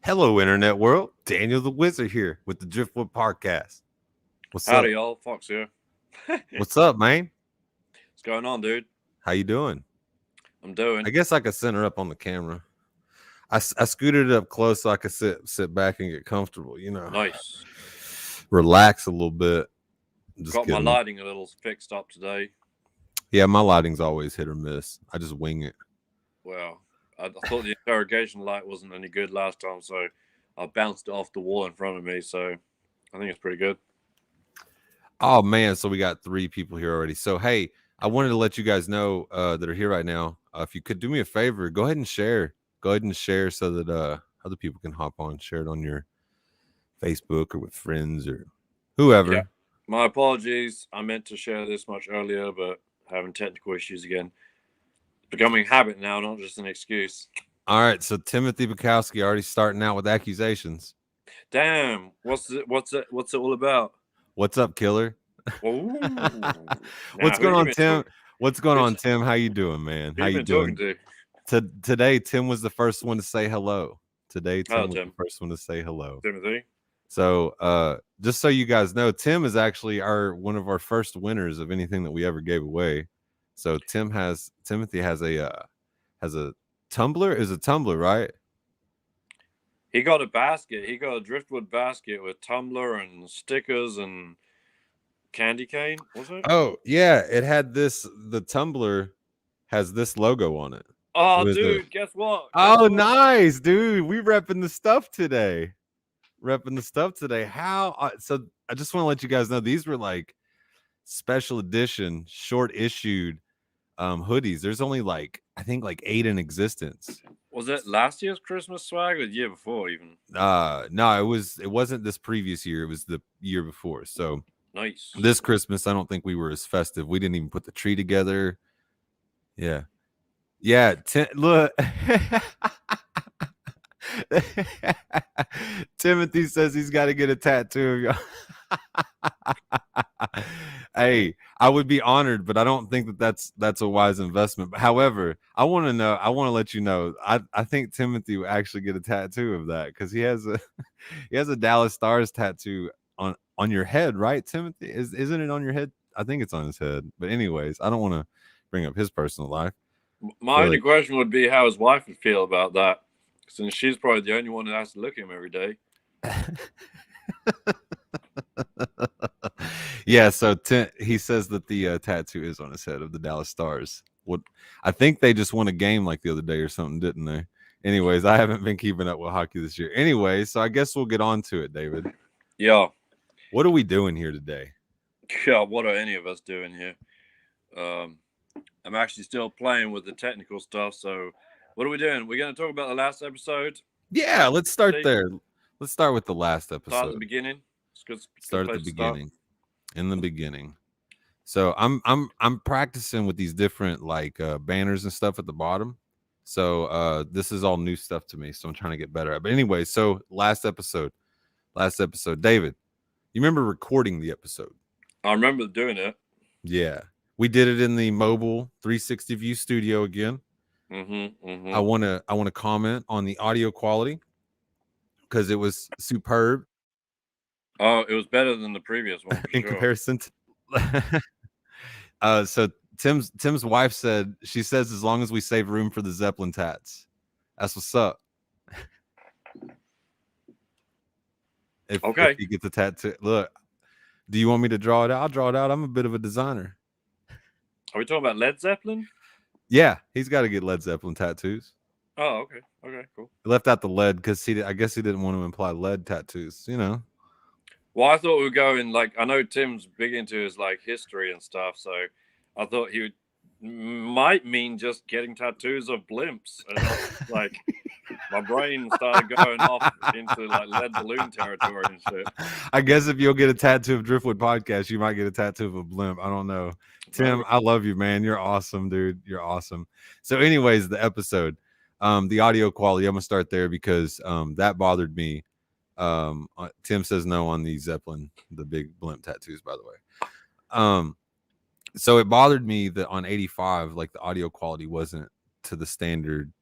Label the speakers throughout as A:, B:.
A: Hello, Internet world. Daniel the Wizard here with the Dryftwood podcast. What's
B: Howdy,
A: up?
B: y'all. Fox here.
A: What's up, man?
B: What's going on, dude?
A: How you doing?
B: I'm doing.
A: I guess I could center up on the camera. I scooted it up close so I could sit back and get comfortable.
B: Nice.
A: Relax a little bit. Just
B: Got my
A: kidding.
B: lighting a little fixed up today.
A: Yeah, my lighting's always hit or miss. I just wing it.
B: Well, I thought the interrogation light wasn't any good last time, so I bounced it off the wall in front of me. So I think it's pretty good.
A: Oh man, so we got 3 people here already. So hey, I wanted to let you guys know that are here right now. If you could do me a favor, go ahead and share. Go ahead and share so that other people can hop on, share it on your Facebook or with friends or whoever.
B: Yeah. My apologies. I meant to share this much earlier, but having technical issues again. It's becoming habit now, not just an excuse.
A: All right, so Timothy Bukowski already starting out with accusations.
B: Damn. What's it all about?
A: What's up, killer?
B: Ooh.
A: What's going on, Tim? What's going on, Tim? How you doing, man? How you doing? Today, Tim was the first one to say hello. Today, Tim was the first one to say hello.
B: Timothy.
A: So, just so you guys know, Tim is actually one of our first winners of anything that we ever gave away. So Timothy has a tumbler. Is a tumbler, right?
B: He got a basket. He got a Dryftwood basket with tumbler and stickers and candy cane. Was it?
A: Oh yeah, it had this. The tumbler has this logo on it.
B: Oh, dude, guess what?
A: Nice, dude. We repping the stuff today. How? So I just want to let you guys know these were like special edition, short issued hoodies. There's only I think 8 in existence.
B: Was it last year's Christmas swag or the year before even?
A: No, it wasn't this previous year. It was the year before. So
B: nice.
A: This Christmas, I don't think we were as festive. We didn't even put the tree together. Yeah. Look. Timothy says he's got to get a tattoo of y'all. Hey, I would be honored, but I don't think that's a wise investment. But however, I want to let you know, I think Timothy will actually get a tattoo of that because he has a Dallas Stars tattoo on your head, right, Timothy? Isn't it on your head? I think it's on his head. But anyways, I don't want to bring up his personal life.
B: My only question would be how his wife would feel about that, since she's probably the only one that has to look at him every day.
A: Yeah, so he says that the tattoo is on his head of the Dallas Stars. What I think they just won a game like the other day or something, didn't they? Anyways, I haven't been keeping up with hockey this year. Anyway, so I guess we'll get on to it, David.
B: Yeah.
A: What are we doing here today?
B: Yeah, what are any of us doing here? I'm actually still playing with the technical stuff, so what are we doing? We're going to talk about the last episode?
A: Yeah, let's start there. Let's start with the last episode.
B: Start at the beginning.
A: Start at the beginning. In the beginning. So I'm practicing with these different banners and stuff at the bottom. So this is all new stuff to me. So I'm trying to get better at it. But anyway, so last episode. David, you remember recording the episode?
B: I remember doing it.
A: Yeah. We did it in the mobile 360 view studio again.
B: Mm-hmm.
A: I want to comment on the audio quality because it was superb.
B: Oh, it was better than the previous one
A: in comparison to so Tim's wife said, she says, as long as we save room for the Zeppelin tats. That's what's up. If you get the tattoo, look, do you want me to draw it out? I'll draw it out. I'm a bit of a designer.
B: Are we talking about Led Zeppelin?
A: Yeah, he's got to get Led Zeppelin tattoos.
B: Oh, okay. Okay, cool.
A: He left out the lead because I guess he didn't want to imply lead tattoos, you know.
B: Well, I thought we were going I know Tim's big into his history and stuff, so I thought he might mean just getting tattoos of blimps. And my brain started going off into lead balloon territory and shit.
A: I guess if you'll get a tattoo of Dryftwood Podcast, you might get a tattoo of a blimp. I don't know. Tim, I love you, man. You're awesome, dude. You're awesome. So anyways, the episode, the audio quality, I'm gonna start there because that bothered me. Tim says no on the Zeppelin, the big blimp tattoos, by the way. So it bothered me that on 85, the audio quality wasn't to the standard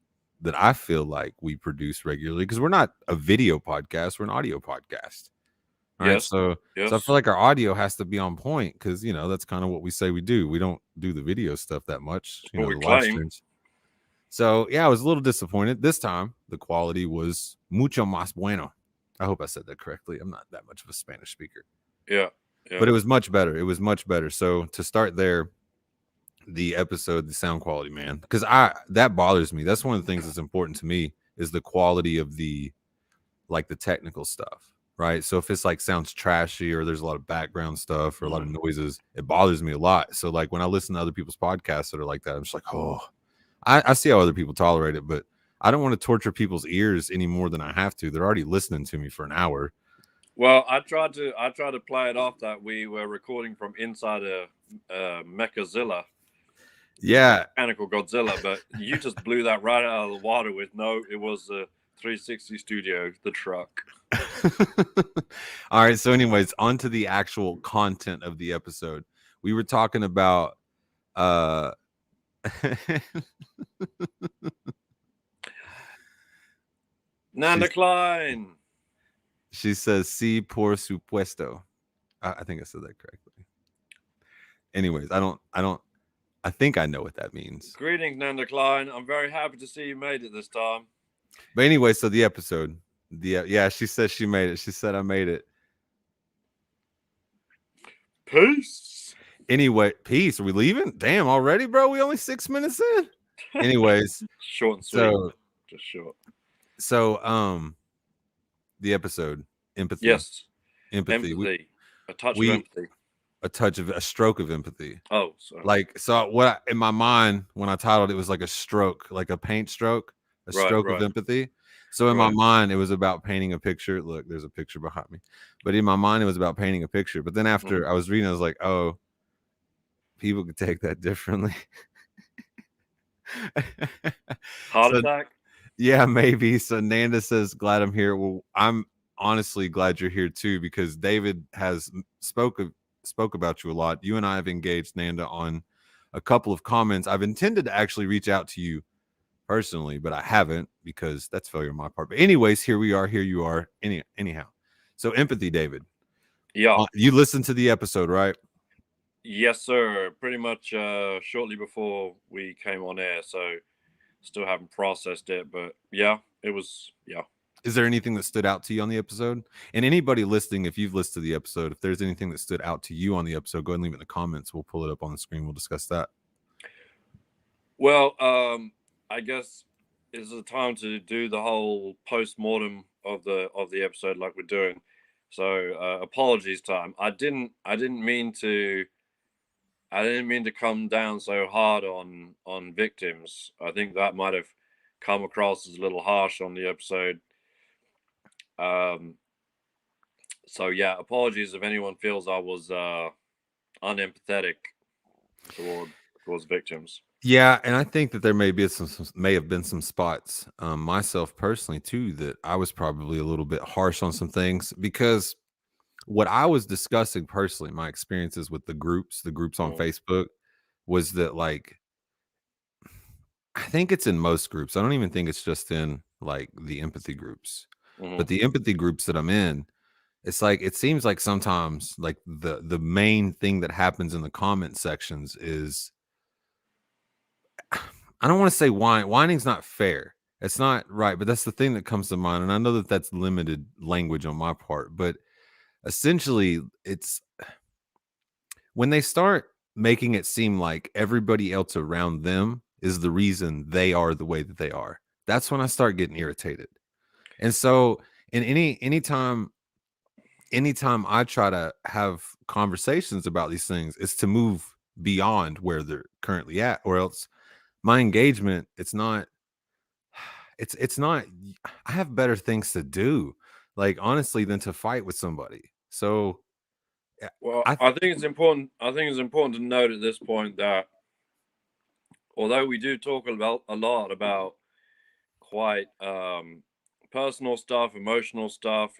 A: that I feel like we produce regularly, because we're not a video podcast, we're an audio podcast. All right.
B: Yes.
A: So I feel like our audio has to be on point, because that's kind of what we say we do. We don't do the video stuff that much,
B: That's what we
A: the live
B: claim.
A: streams. So yeah, I was a little disappointed. This time the quality was mucho más bueno. I hope I said that correctly. I'm not that much of a Spanish speaker.
B: Yeah.
A: But it was much better. It was much better. So to start there, the episode, the sound quality, man, because that bothers me. That's one of the things that's important to me, is the quality of the technical stuff, right? So if it's like sounds trashy, or there's a lot of background stuff, or a lot of noises, it bothers me a lot. So like when I listen to other people's podcasts that are like that, I'm just like, oh, I see how other people tolerate it, but I don't want to torture people's ears any more than I have to. They're already listening to me for an hour.
B: Well, I tried to play it off that we were recording from inside a Mechazilla.
A: Yeah,
B: Mechanical Godzilla, but you just blew that right out of the water with it was a 360 studio, the truck.
A: All right. So, anyways, on to the actual content of the episode. We were talking about
B: Nanda Klein.
A: She says, "Sí, por supuesto." I think I said that correctly. Anyways, I think I know what that means.
B: Greetings, Nanda Klein. I'm very happy to see you made it this time.
A: But anyway, so the episode, yeah, she says she made it. She said I made it.
B: Peace.
A: Anyway, peace. Are we leaving? Damn, already, bro? We only 6 minutes in. Anyways,
B: short and sweet.
A: So,
B: just short.
A: So, the episode, empathy.
B: Yes,
A: empathy.
B: A touch of empathy.
A: A stroke of empathy.
B: Oh, sorry.
A: Like, so what in my mind when I titled it was like a stroke, like a paint stroke, stroke of empathy. So in my mind, it was about painting a picture. Look, there's a picture behind me. But in my mind, it was about painting a picture. But then after I was reading, I was like, oh, people could take that differently.
B: Heart attack?
A: Yeah, maybe. So Nanda says, glad I'm here. Well, I'm honestly glad you're here too, because David has spoke about you a lot. You and I have engaged, Nanda, on a couple of comments. I've intended to actually reach out to you personally, but I haven't, because that's failure on my part. But anyways, here we are. Here you are. Anyhow. So empathy, David.
B: Yeah.
A: You listened to the episode, right?
B: Yes, sir. Pretty much shortly before we came on air. So still haven't processed it, but yeah, it was, yeah.
A: Is there anything that stood out to you on the episode? And anybody listening, if you've listened to the episode, if there's anything that stood out to you on the episode, go ahead and leave it in the comments. We'll pull it up on the screen. We'll discuss that.
B: Well, I guess it's a time to do the whole post-mortem of the episode like we're doing. So apologies time. I didn't mean to come down so hard on victims. I think that might have come across as a little harsh on the episode. So yeah, apologies if anyone feels I was unempathetic towards victims.
A: Yeah, and I think that there may have been some spots, myself personally too, that I was probably a little bit harsh on some things, because what I was discussing personally, my experiences with the groups on Facebook, was that, like, I think it's in most groups. I don't even think it's just in like the empathy groups, but the empathy groups that I'm in, it's like, it seems like sometimes like the main thing that happens in the comment sections is, I don't want to say whining's not fair. It's not right, but that's the thing that comes to mind. And I know that that's limited language on my part, but essentially it's when they start making it seem like everybody else around them is the reason they are the way that they are. That's when I start getting irritated. And so in anytime I try to have conversations about these things, it's to move beyond where they're currently at, or else my engagement, it's not I have better things to do, like, honestly, than to fight with somebody. So
B: well, I think it's important to note at this point that although we do talk a lot about quite personal stuff, emotional stuff,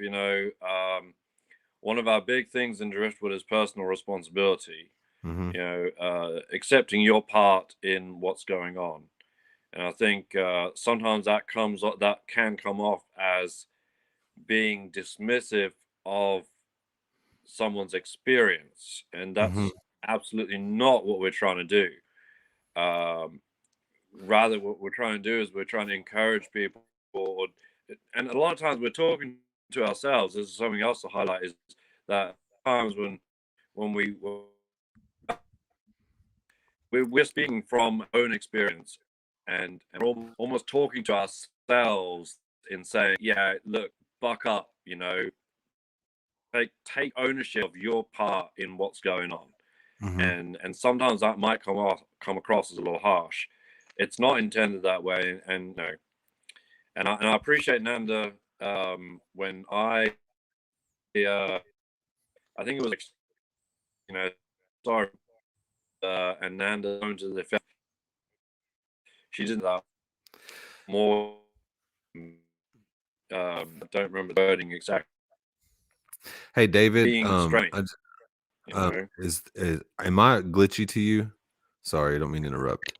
B: one of our big things in Dryftwood is personal responsibility. Accepting your part in what's going on. And I think sometimes that can come off as being dismissive of someone's experience, and
A: Mhm.
B: that's absolutely not what we're trying to do. Um, Rather, what we're trying to do is we're trying to encourage people, and a lot of times we're talking to ourselves. This is something else to highlight: is that times when we're speaking from our own experience, and we're almost talking to ourselves in saying, "Yeah, look, buck up, take ownership of your part in what's going on."
A: Mhm.
B: And sometimes that might come across as a little harsh. It's not intended that way, and and I appreciate Nanda when I think it was like, sorry, and Nanda going to the she did that more. Don't remember the wording exactly.
A: Hey, David,
B: Being strange, you
A: uh,
B: know,
A: is am I glitchy to you? Sorry, I don't mean to interrupt.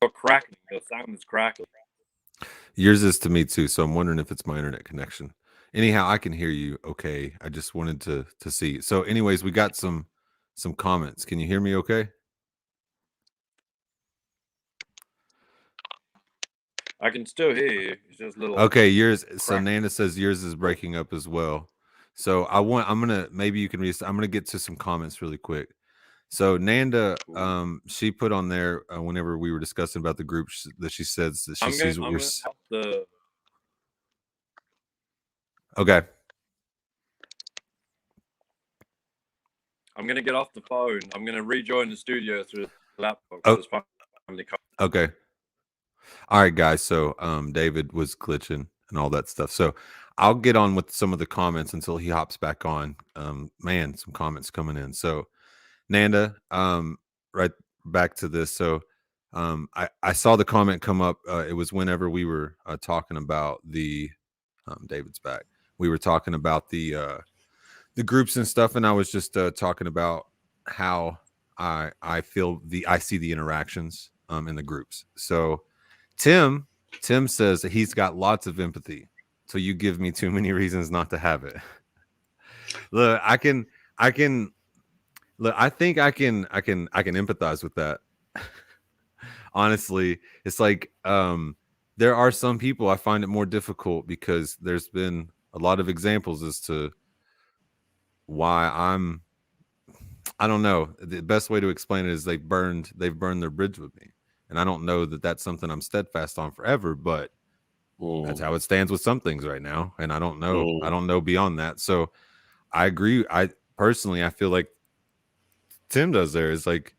B: or crackling. The sound is crackling.
A: Yours is to me too, so I'm wondering if it's my internet connection. Anyhow, I can hear you okay. I just wanted to see. So anyways, we got some comments. Can you hear me okay?
B: I can still hear you. It's just a little
A: Okay, yours so
B: crack.
A: Nana says yours is breaking up as well. So I'm gonna maybe you can I'm gonna get to some comments really quick. So Nanda, she put on there whenever we were discussing about the group that she says that she sees what
B: I'm
A: we're
B: gonna help the.
A: okay.
B: I'm gonna get off the phone. I'm gonna rejoin the studio through the laptop because
A: Oh,
B: it's finally.
A: okay. All right, guys. So David was glitching and all that stuff. So I'll get on with some of the comments until he hops back on. Man, some comments coming in. So Nanda, right back to this. So I saw the comment come up. It was whenever we were talking about the David's back. We were talking about the groups and stuff, and I was just talking about how I feel I see the interactions in the groups. So Tim Tim says that he's got lots of empathy, so you give me too many reasons not to have it. Look, I can look. I think I can empathize with that. Honestly, it's like there are some people I find it more difficult because there's been a lot of examples as to why I don't know. The best way to explain it is they've burned their bridge with me, and I don't know that that's something I'm steadfast on forever, but that's
B: Mm,
A: how it stands with some things right now, and I
B: mm,
A: don't know beyond that. So I agree. I personally I feel like Tim does there is like,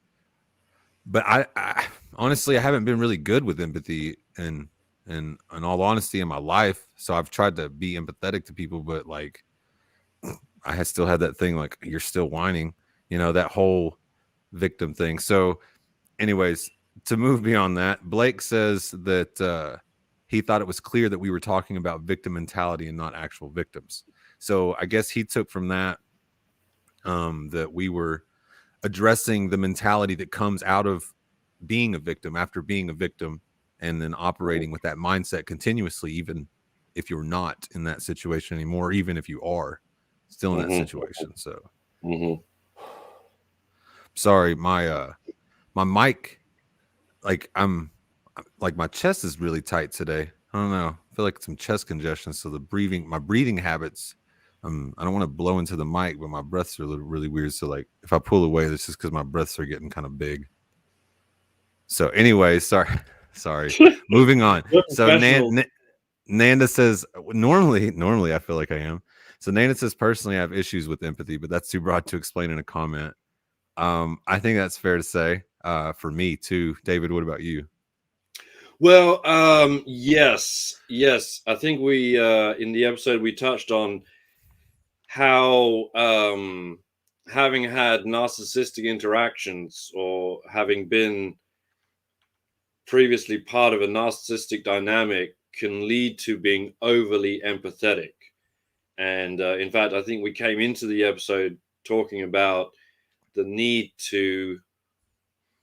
A: but I honestly I haven't been really good with empathy and in all honesty in my life. So I've tried to be empathetic to people, but like still had that thing like you're still whining, that whole victim thing. So anyways, to move beyond that, Blake says that he thought it was clear that we were talking about victim mentality and not actual victims. So I guess he took from that that we were addressing the mentality that comes out of being a victim after being a victim and then
B: mm,
A: operating with that mindset continuously, even if you're not in that situation anymore, even if you are still in that
B: mhm,
A: situation. So
B: mhm.
A: sorry, my mic, like like my chest is really tight today. I don't know. I feel like some chest congestion. So my breathing habits, I don't want to blow into the mic, but my breaths are really weird. So like if I pull away, that's just because my breaths are getting kind of big. So anyway, sorry, sorry. Moving on.
C: We're
A: So
C: professionals.
A: Nanda says normally I feel like I am. So Nanda says personally I have issues with empathy, but that's too broad to explain in a comment. I think that's fair to say. For me too. David, what about you?
C: Well, yes. I think we in the episode we touched on how having had narcissistic interactions or having been previously part of a narcissistic dynamic can lead to being overly empathetic. And in fact, I think we came into the episode talking about the need to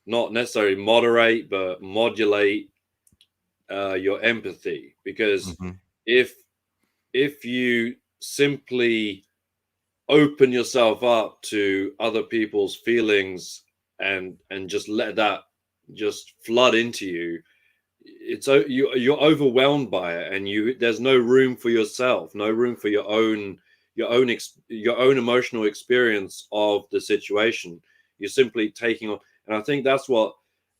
C: not necessarily moderate, but modulate your empathy. Because if you simply open yourself up to other people's feelings and just let that just flood into you, you're overwhelmed by it, and there's no room for yourself, no room for your own emotional experience of the situation. You're simply taking on, and I think that's what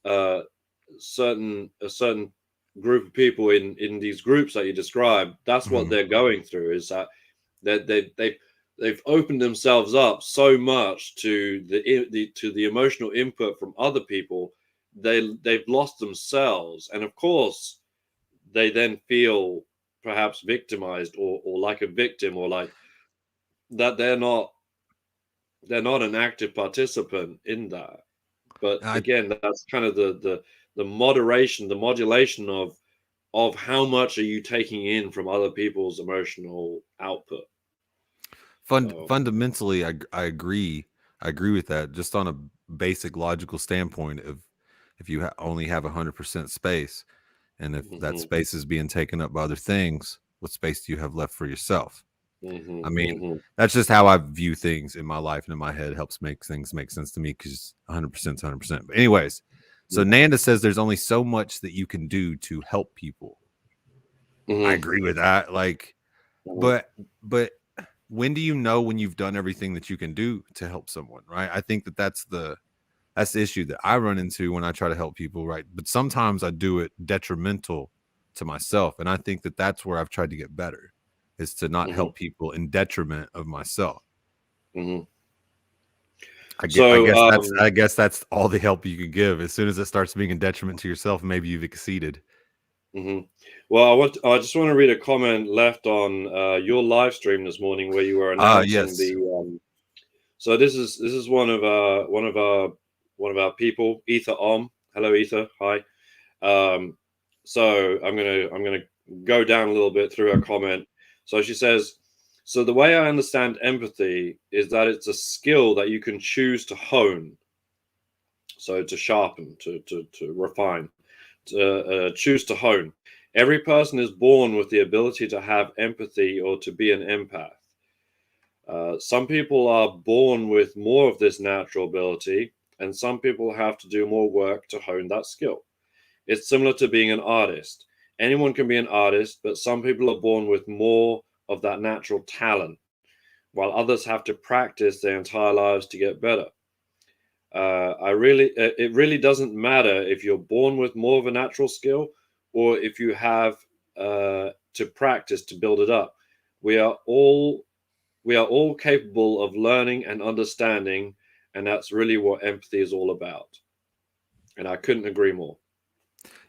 C: a certain group of people in these groups that you describe, that's what they're going through, is that they've opened themselves up so much to the emotional input from other people, they've lost themselves, and of course they then feel perhaps victimized, or like a victim, or like that they're not an active participant in that. But again, that's kind of the modulation of how much are you taking in from other people's emotional output.
A: Fundamentally, I agree. I agree with that. Just on a basic logical standpoint, of if you only have 100% space, and if that space is being taken up by other things, what space do you have left for yourself? I mean, that's just how I view things in my life and in my head. Helps make things make sense to me, because 100% is 100%. But anyways, so Nanda says there's only so much that you can do to help people. I agree with that. Like, but when do you know when you've done everything that you can do to help someone, right? I think that's the issue that I run into when I try to help people, right? But sometimes I do it detrimental to myself, and I think that's where I've tried to get better, is to not help people in detriment of myself. I guess that's all the help you can give. As soon as it starts being a detriment to yourself, maybe you've exceeded.
C: Well, I just want to read a comment left on your live stream this morning, where you were announcing the. So this is one of our people, Ether Om. Hello, Ether. Hi. So I'm gonna go down a little bit through her comment. So she says, so the way I understand empathy is that it's a skill that you can choose to hone. So to sharpen, to refine, to choose to hone. Every person is born with the ability to have empathy or to be an empath. Some people are born with more of this natural ability, and some people have to do more work to hone that skill. It's similar to being an artist. Anyone can be an artist, but some people are born with more of that natural talent, while others have to practice their entire lives to get better. It really doesn't matter if you're born with more of a natural skill, or if you have to practice to build it up. We are all capable of learning and understanding, and that's really what empathy is all about. And I couldn't agree more.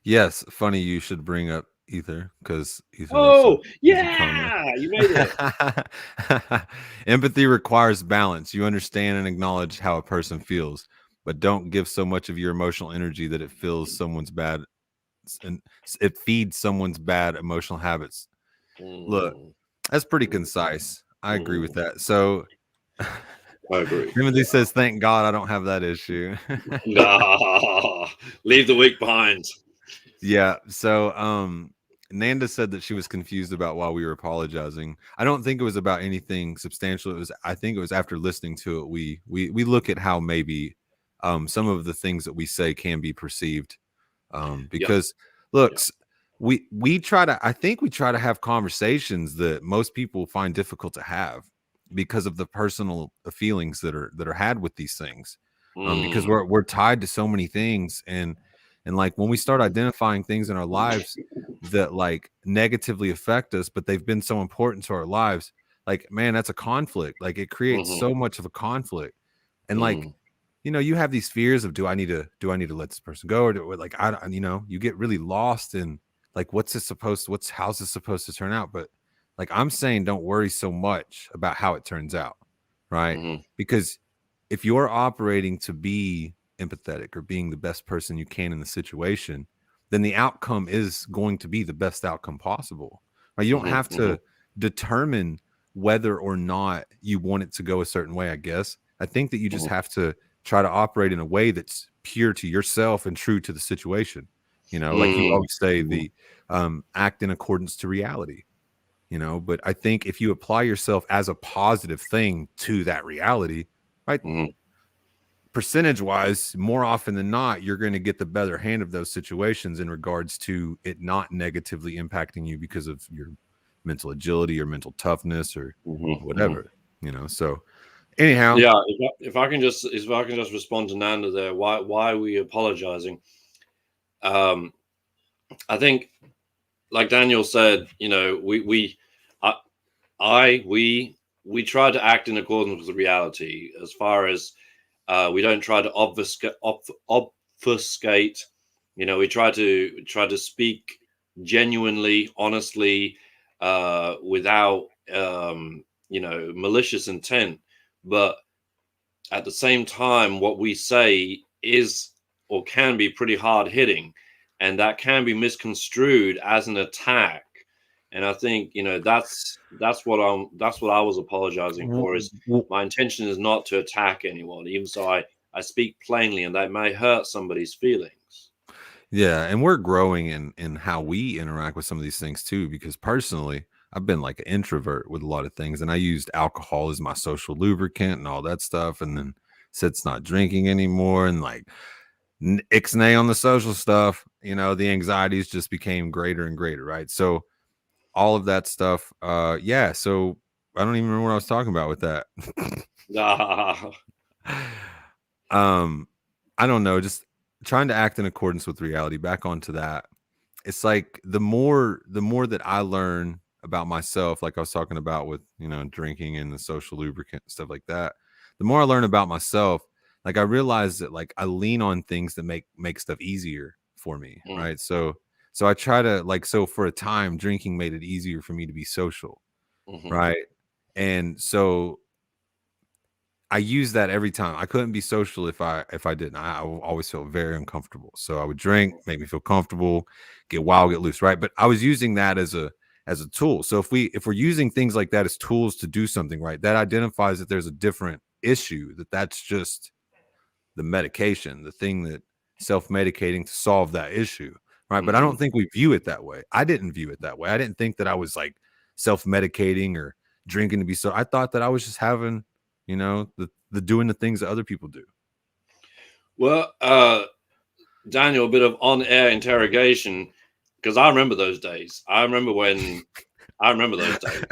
A: Yes, funny you should bring up Ether, because Ether.
C: Oh yeah, you made it.
A: Empathy requires balance. You understand and acknowledge how a person feels, but don't give so much of your emotional energy that it feels someone's bad, and it feeds someone's bad emotional habits. Look, that's pretty concise. I agree with that. So
C: I agree.
A: Timothy says, thank God I don't have that issue.
C: Leave the weak behind.
A: Yeah. So Nanda said that she was confused about why we were apologizing. I don't think it was about anything substantial. I think it was after listening to it, we look at how maybe some of the things that we say can be perceived. Because look, we try to have conversations that most people find difficult to have, because of the personal feelings that are had with these things. Because we're tied to so many things, and like when we start identifying things in our lives that like negatively affect us, but they've been so important to our lives, like, man, that's a conflict. Like, it creates so much of a conflict. And like, you have these fears of, do I need to let this person go, or like, you get really lost in like, how's this supposed to turn out? But like, I'm saying, don't worry so much about how it turns out, right? Because if you're operating to be empathetic or being the best person you can in the situation, then the outcome is going to be the best outcome possible. Right? You don't have to determine whether or not you want it to go a certain way, I guess. I think that you just have to try to operate in a way that's pure to yourself and true to the situation. Like you always say, the act in accordance to reality. But I think if you apply yourself as a positive thing to that reality, right, percentage wise, more often than not, you're going to get the better hand of those situations in regards to it not negatively impacting you because of your mental agility or mental toughness or whatever. So anyhow,
C: yeah. If I can just respond to Nanda there, why are we apologizing? I think, like Daniel said, we try to act in accordance with the reality, as far as we don't try to obfuscate. We try to speak genuinely, honestly, without malicious intent. But at the same time, what we say is or can be pretty hard hitting, and that can be misconstrued as an attack. And I think that's what I was apologizing for. Is my intention is not to attack anyone, even so I speak plainly, and that may hurt somebody's feelings.
A: Yeah, and we're growing in how we interact with some of these things too, because personally, I've been like an introvert with a lot of things, and I used alcohol as my social lubricant and all that stuff, and then said's not drinking anymore, and like ixnay on the social stuff. The anxieties just became greater and greater, right? So all of that stuff, yeah. So I don't even remember what I was talking about with that. I don't know, just trying to act in accordance with reality. Back onto that. It's like the more that I learn about myself, like I was talking about with, drinking and the social lubricant and stuff like that, the more I learn about myself, like I realize that like I lean on things that make stuff easier for me. Right. So I try to so for a time, drinking made it easier for me to be social. Right. And so I use that every time. I couldn't be social if I didn't. I always felt very uncomfortable. So I would drink, make me feel comfortable, get wild, get loose, right? But I was using that as a tool. So if we're using things like that as tools to do something, right, that identifies that there's a different issue, that's just the medication, the thing that self-medicating to solve that issue, right? But I don't think we view it that way. I didn't view it that way. I didn't think that I was like self-medicating or drinking to be so. I thought that I was just having the doing the things that other people do.
C: Well, Daniel, a bit of on-air interrogation, because I remember those days. I remember those days.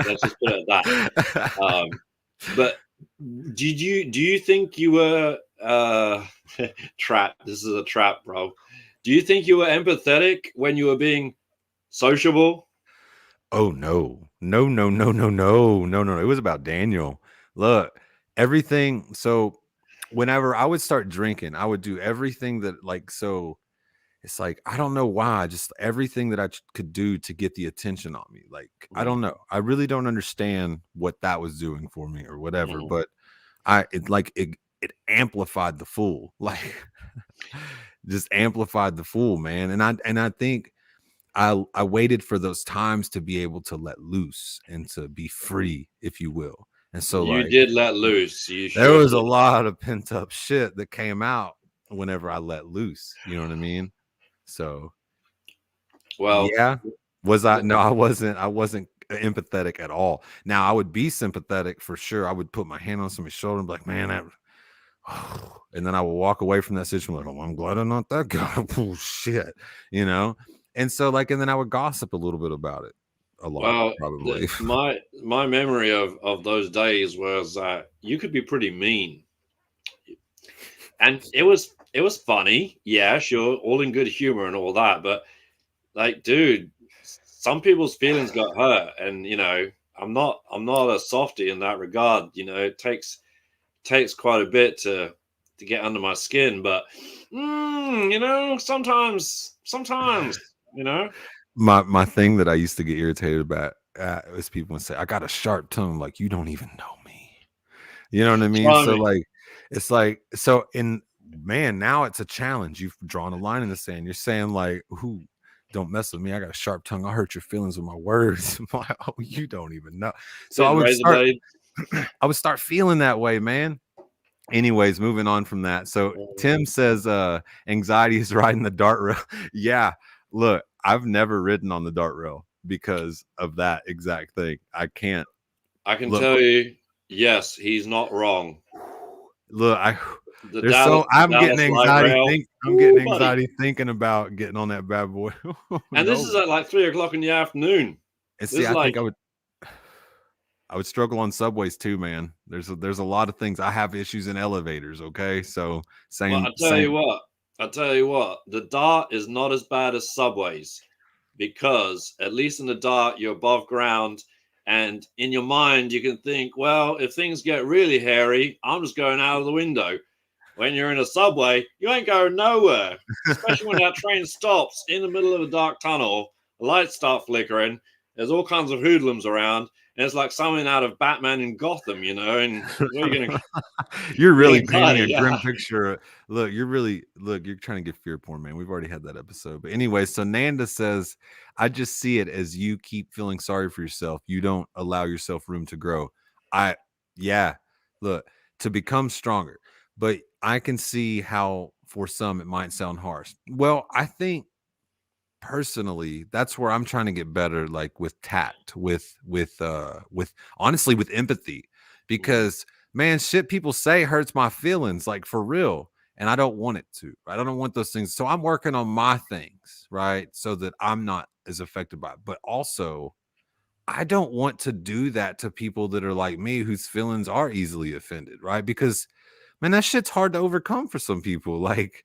C: Let's just put it at that. But do you think you were trapped? This is a trap, bro. Do you think you were empathetic when you were being sociable?
A: Oh no. It was about Daniel. Look, everything. So whenever I would start drinking, I would do everything that so it's like, I don't know why, just everything that I could do to get the attention on me. Like, I don't know. I really don't understand what that was doing for me or whatever, but it amplified the fool, like just amplified the fool, man. And I think I waited for those times to be able to let loose and to be free, if you will. And so
C: you did let loose.
A: There was a lot of pent up shit that came out whenever I let loose. You know what I mean? So,
C: well,
A: yeah. Was I? No, I wasn't. I wasn't empathetic at all. Now I would be sympathetic for sure. I would put my hand on somebody's shoulder and be like, "Man, that," and then I would walk away from that situation like, "Oh, I'm glad I'm not that guy." Oh shit, And so, and then I would gossip a little bit about it, a lot, probably.
C: My memory of those days was you could be pretty mean, and it was funny, yeah, sure, all in good humor and all that, but like, dude, some people's feelings got hurt, and I'm not a softie in that regard. It takes quite a bit to get under my skin, but sometimes
A: my thing that I used to get irritated about is people would say, "I got a sharp tongue," like you don't even know me. You know what I mean? So it's like man, now it's a challenge. You've drawn a line in the sand. You're saying like, "Who? Don't mess with me. I got a sharp tongue. I'll hurt your feelings with my words." I'm like, oh, you don't even know. So I would start feeling that way, man. anyways, moving on from that. So Tim says anxiety is riding the dart rail. Yeah, look, I've never ridden on the dart rail because of that exact thing. I can't.
C: I can
A: Look,
C: tell you, yes, he's not wrong.
A: look,
C: The
A: there's
C: Dallas,
A: so I'm getting
C: Dallas light
A: anxiety
C: rail.
A: I'm getting
C: Ooh, buddy.
A: anxiety thinking about getting on that bad boy.
C: And this is at like 3:00 in the afternoon.
A: And
C: This
A: see,
C: is
A: I think
C: like,
A: I would struggle on subways too, man. There's a lot of things. I have issues in elevators, okay? So
C: well,
A: same
C: I tell you
A: same
C: what, the Dart is not as bad as subways, because at least in the Dart you're above ground, and in your mind you can think, well, if things get really hairy, I'm just going out of the window. When you're in a subway, you ain't going nowhere, especially when that train stops in the middle of a dark tunnel, the lights start flickering, there's all kinds of hoodlums around, and it's like something out of Batman in Gotham, and where are you going to
A: You're
C: get
A: really painting
C: anxiety?
A: a
C: Yeah.
A: grim picture. Look, you're trying to get fear porn, man. We've already had that episode. But anyway, so Nanda says, I just see it as you keep feeling sorry for yourself. You don't allow yourself room to grow. Yeah, look, to become stronger. But I can see how for some it might sound harsh. Well, I think personally that's where I'm trying to get better, like with tact, with honestly with empathy, because man, shit people say hurts my feelings, like for real, and I don't want it to. Right? I don't want those things, so I'm working on my things, right, so that I'm not as affected by it. But also I don't want to do that to people that are like me, whose feelings are easily offended, right? Because man, that shit's hard to overcome for some people. Like,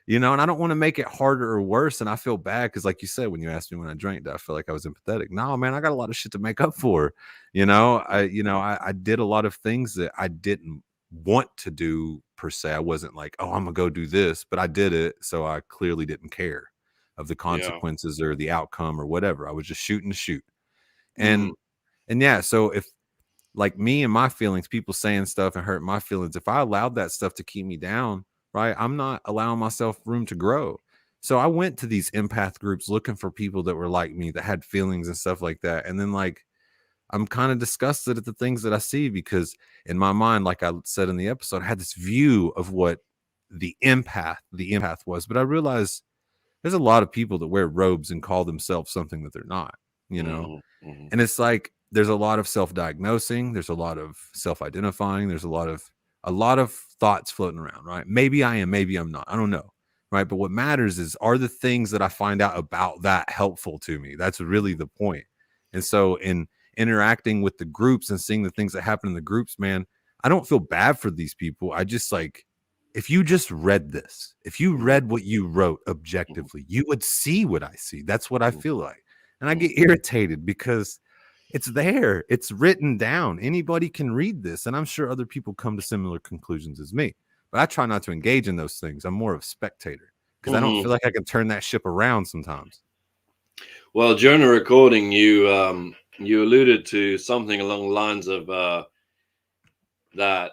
A: and I don't want to make it harder or worse. And I feel bad because, like you said, when you asked me when I drank, I feel like I was empathetic. No, man, I got a lot of shit to make up for. I did a lot of things that I didn't want to do per se. I wasn't like, oh, I'm gonna go do this, but I did it, so I clearly didn't care of the
C: Yeah.
A: consequences or the outcome or whatever. I was just shooting to shoot.
C: Mm.
A: And yeah, so if like me and my feelings, people saying stuff and hurt my feelings, if I allowed that stuff to keep me down, right, I'm not allowing myself room to grow. So I went to these empath groups looking for people that were like me, that had feelings and stuff like that. And then like I'm kind of disgusted at the things that I see, because in my mind, like I said in the episode, I had this view of what the empath was. But I realized there's a lot of people that wear robes and call themselves something that they're not, you know?
C: Mhm, mhm.
A: And it's like there's a lot of self-diagnosing, there's a lot of self-identifying, there's a lot of thoughts floating around, right? Maybe I am, maybe I'm not. I don't know. Right. But what matters is, are the things that I find out about that helpful to me? That's really the point. And so in interacting with the groups and seeing the things that happen in the groups, man, I don't feel bad for these people. I just like, if you just read this, if you
C: Mhm,
A: read what you wrote
C: mhm,
A: objectively, you would see what I see. That's what I
C: mhm,
A: feel like. And I
C: mhm,
A: get irritated because it's there. It's written down. Anybody can read this. And I'm sure other people come to similar conclusions as me. But I try not to engage in those things. I'm more of a spectator because I don't
C: mhm.
A: feel like I can turn that ship around sometimes.
C: Well, during the recording, you alluded to something along the lines of that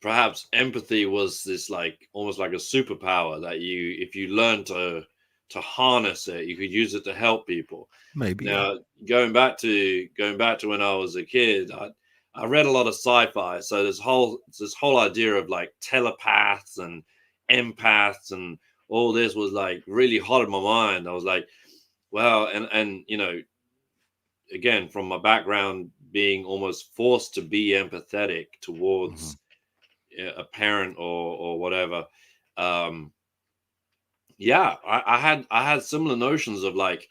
C: perhaps empathy was this, like, almost like a superpower that if you learn to harness it, you could use it to help people.
A: Maybe, yeah.
C: Now, going back to when I was a kid, I read a lot of sci-fi, so this whole idea of like telepaths and empaths and all this was like really hot in my mind. I was like, well, and again, from my background being almost forced to be empathetic
A: Mhm.
C: towards a parent or whatever. um yeah, I had similar notions of like,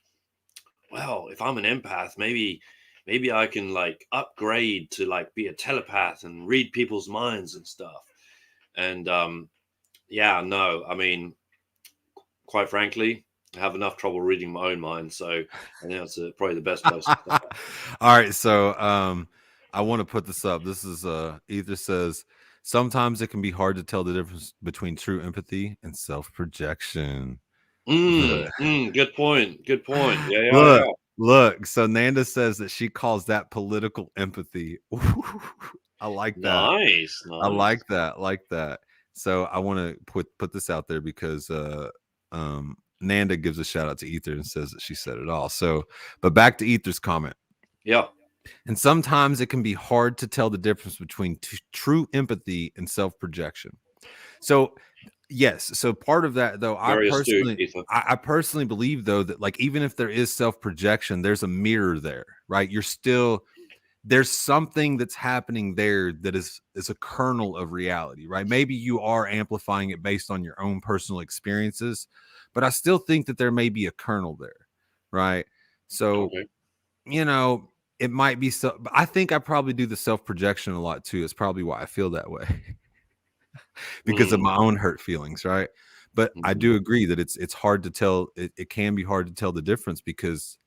C: well, if I'm an empath, maybe I can like upgrade to like be a telepath and read people's minds and stuff. And yeah, no, I mean, quite frankly, I have enough trouble reading my own mind, so I think that's probably the best place to start.
A: All right, so I want to put this up. This is Ether says, sometimes it can be hard to tell the difference between true empathy and self-projection.
C: Good point. Good point. Yeah, yeah,
A: Look,
C: yeah.
A: look. So Nanda says that she calls that political empathy. I like that.
C: Nice,
A: I
C: nice.
A: like that. Like that. So I want to put this out there because Nanda gives a shout out to Ether and says that she said it all. So, but back to Ether's comment.
C: Yeah.
A: And sometimes it can be hard to tell the difference between true empathy and self-projection. So, yes. So part of that, though,
C: Very astute, Ethan.
A: I personally believe, though, that like even if there is self-projection, there's a mirror there, right? There's something that's happening there that is a kernel of reality, right? Maybe you are amplifying it based on your own personal experiences, but I still think that there may be a kernel there, right? So,
C: Okay.
A: you know, it might be so. But I think I probably do the self-projection a lot too. It's probably why I feel that way. Because of my own hurt feelings, right? But I do agree that it's hard to tell. It can be hard to tell the difference because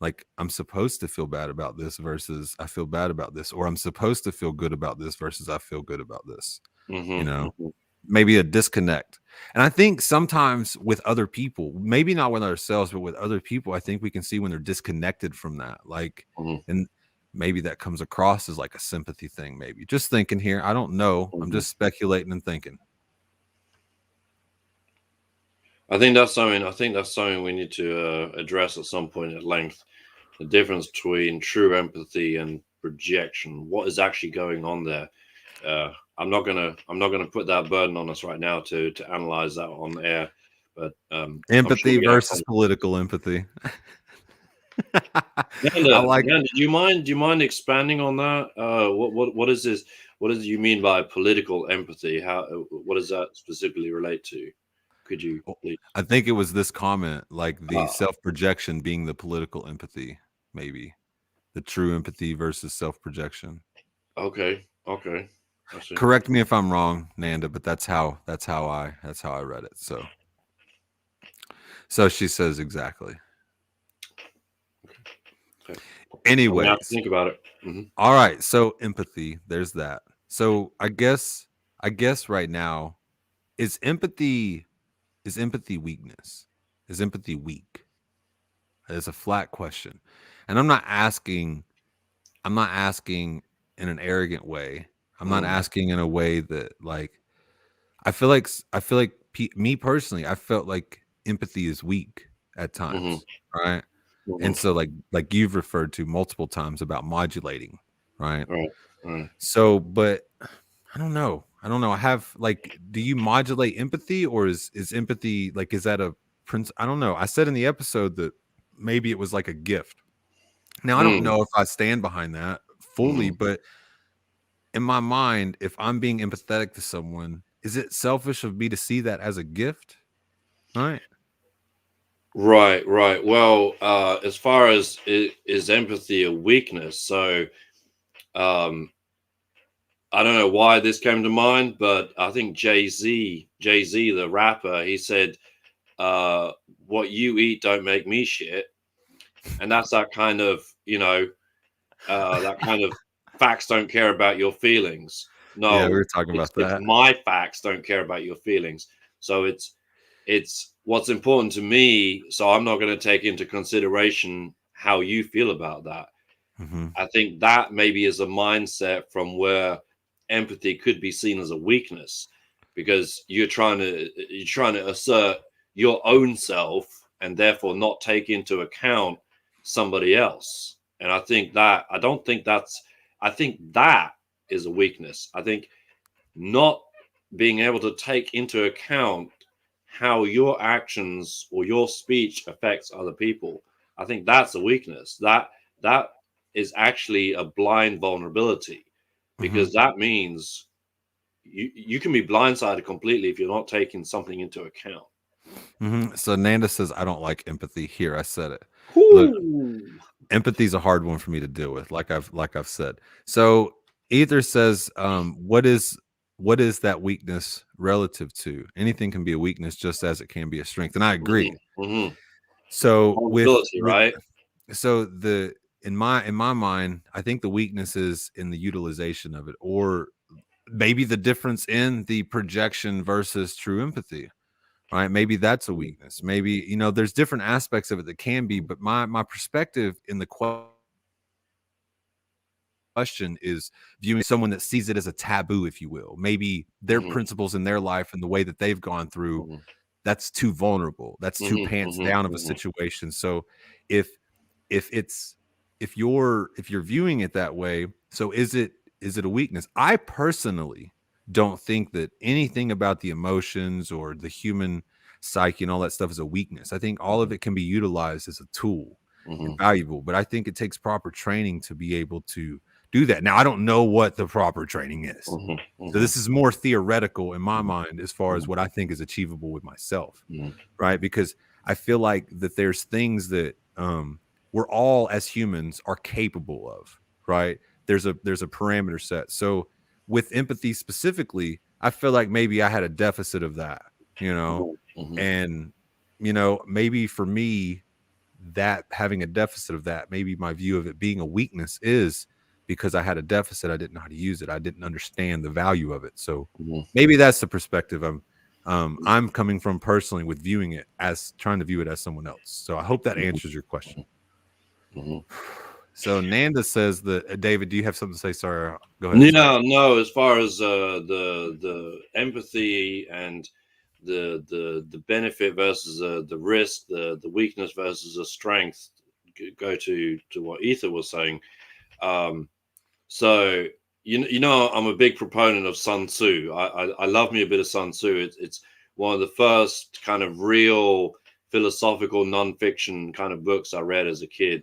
A: like I'm supposed to feel bad about this versus I feel bad about this, or I'm supposed to feel good about this versus I feel good about this. You know, maybe a disconnect. And I think sometimes with other people, maybe not with ourselves, but with other people, I think we can see when they're disconnected from that. Like, and maybe that comes across as like a sympathy thing. Maybe just thinking here. I don't know. I'm just speculating and thinking.
C: I think that's something. I think that's something we need to address at some point at length. The difference between true empathy and projection. What is actually going on there? I'm not gonna put that burden on us right now to analyze that on air. But
A: Empathy
C: sure
A: versus political empathy. I like.
C: Do you mind expanding on that? What is this? What does you mean by political empathy? How what does that specifically relate to? Could you please?
A: I think it was this comment, like the self-projection being the political empathy, maybe the true empathy versus self-projection.
C: Okay.
A: Correct me if I'm wrong, Nanda, but that's how I read it. So she says exactly.
C: Okay.
A: Anyways,
C: think about it.
A: All right. So empathy, there's that. So I guess right now is empathy weakness? Is empathy weak? It's a flat question. And I'm not asking in an arrogant way. I'm not asking in a way that like I feel like me personally, I felt like empathy is weak at times, right? And so like you've referred to multiple times about modulating, right?
C: Right.
A: So, but I don't know. I have like, do you modulate empathy, or is empathy like, is that a prince? I don't know. I said in the episode that maybe it was like a gift. Now I don't know if I stand behind that fully, but in my mind, if I'm being empathetic to someone, is it selfish of me to see that as a gift? Right.
C: Right. Well, as far as is empathy a weakness? So, I don't know why this came to mind, but I think Jay-Z, the rapper, he said, "What you eat don't make me shit," and that's that kind of, that kind of facts don't care about your feelings.
A: Yeah, we
C: No,
A: were talking about
C: it's
A: that.
C: my facts don't care about your feelings. So it's what's important to me. So I'm not going to take into consideration how you feel about that. I think that maybe is a mindset from where empathy could be seen as a weakness, because you're trying to assert your own self and therefore not take into account somebody else. And I think that I think that is a weakness. I think not being able to take into account how your actions or your speech affects other people, I think that's a weakness. That is actually a blind vulnerability, because that means you can be blindsided completely if you're not taking something into account.
A: So Nanda says, I don't like empathy. Here, I said it. Look,
C: Whew.
A: empathy is a hard one for me to deal with, like I've said. So Ether says, what is that weakness relative to? Anything can be a weakness just as it can be a strength. And I agree. So
C: Vulnerability, right?
A: so the in my mind, I think the weakness is in the utilization of it, or maybe the difference in the projection versus true empathy. Right? Maybe that's a weakness. Maybe, there's different aspects of it that can be, but my perspective in the question is viewing someone that sees it as a taboo, if you will. Maybe their principles in their life and the way that they've gone through, that's too vulnerable. That's too pants down of a situation. So if it's if you're viewing it that way, so is it a weakness? I personally don't think that anything about the emotions or the human psyche and all that stuff is a weakness. I think all of it can be utilized as a tool and valuable, but I think it takes proper training to be able to do that. Now, I don't know what the proper training is. So this is more theoretical in my mind as far as what I think is achievable with myself, right? Because I feel like that there's things that we're all as humans are capable of, right? There's a parameter set. So with empathy specifically, I feel like maybe I had a deficit of that, you know, and you know, maybe for me, that having a deficit of that, maybe my view of it being a weakness is because I had a deficit. I didn't know how to use it. I didn't understand the value of it. So maybe that's the perspective I'm coming from personally with viewing it as trying to view it as someone else. So I hope that answers your question. So Nanda says that David, do you have something to say? Sorry, go ahead.
C: No. As far as the empathy and the benefit versus the risk, the weakness versus the strength, go to what Ether was saying. So you know, I'm a big proponent of Sun Tzu. I love me a bit of Sun Tzu. It's one of the first kind of real philosophical nonfiction kind of books I read as a kid.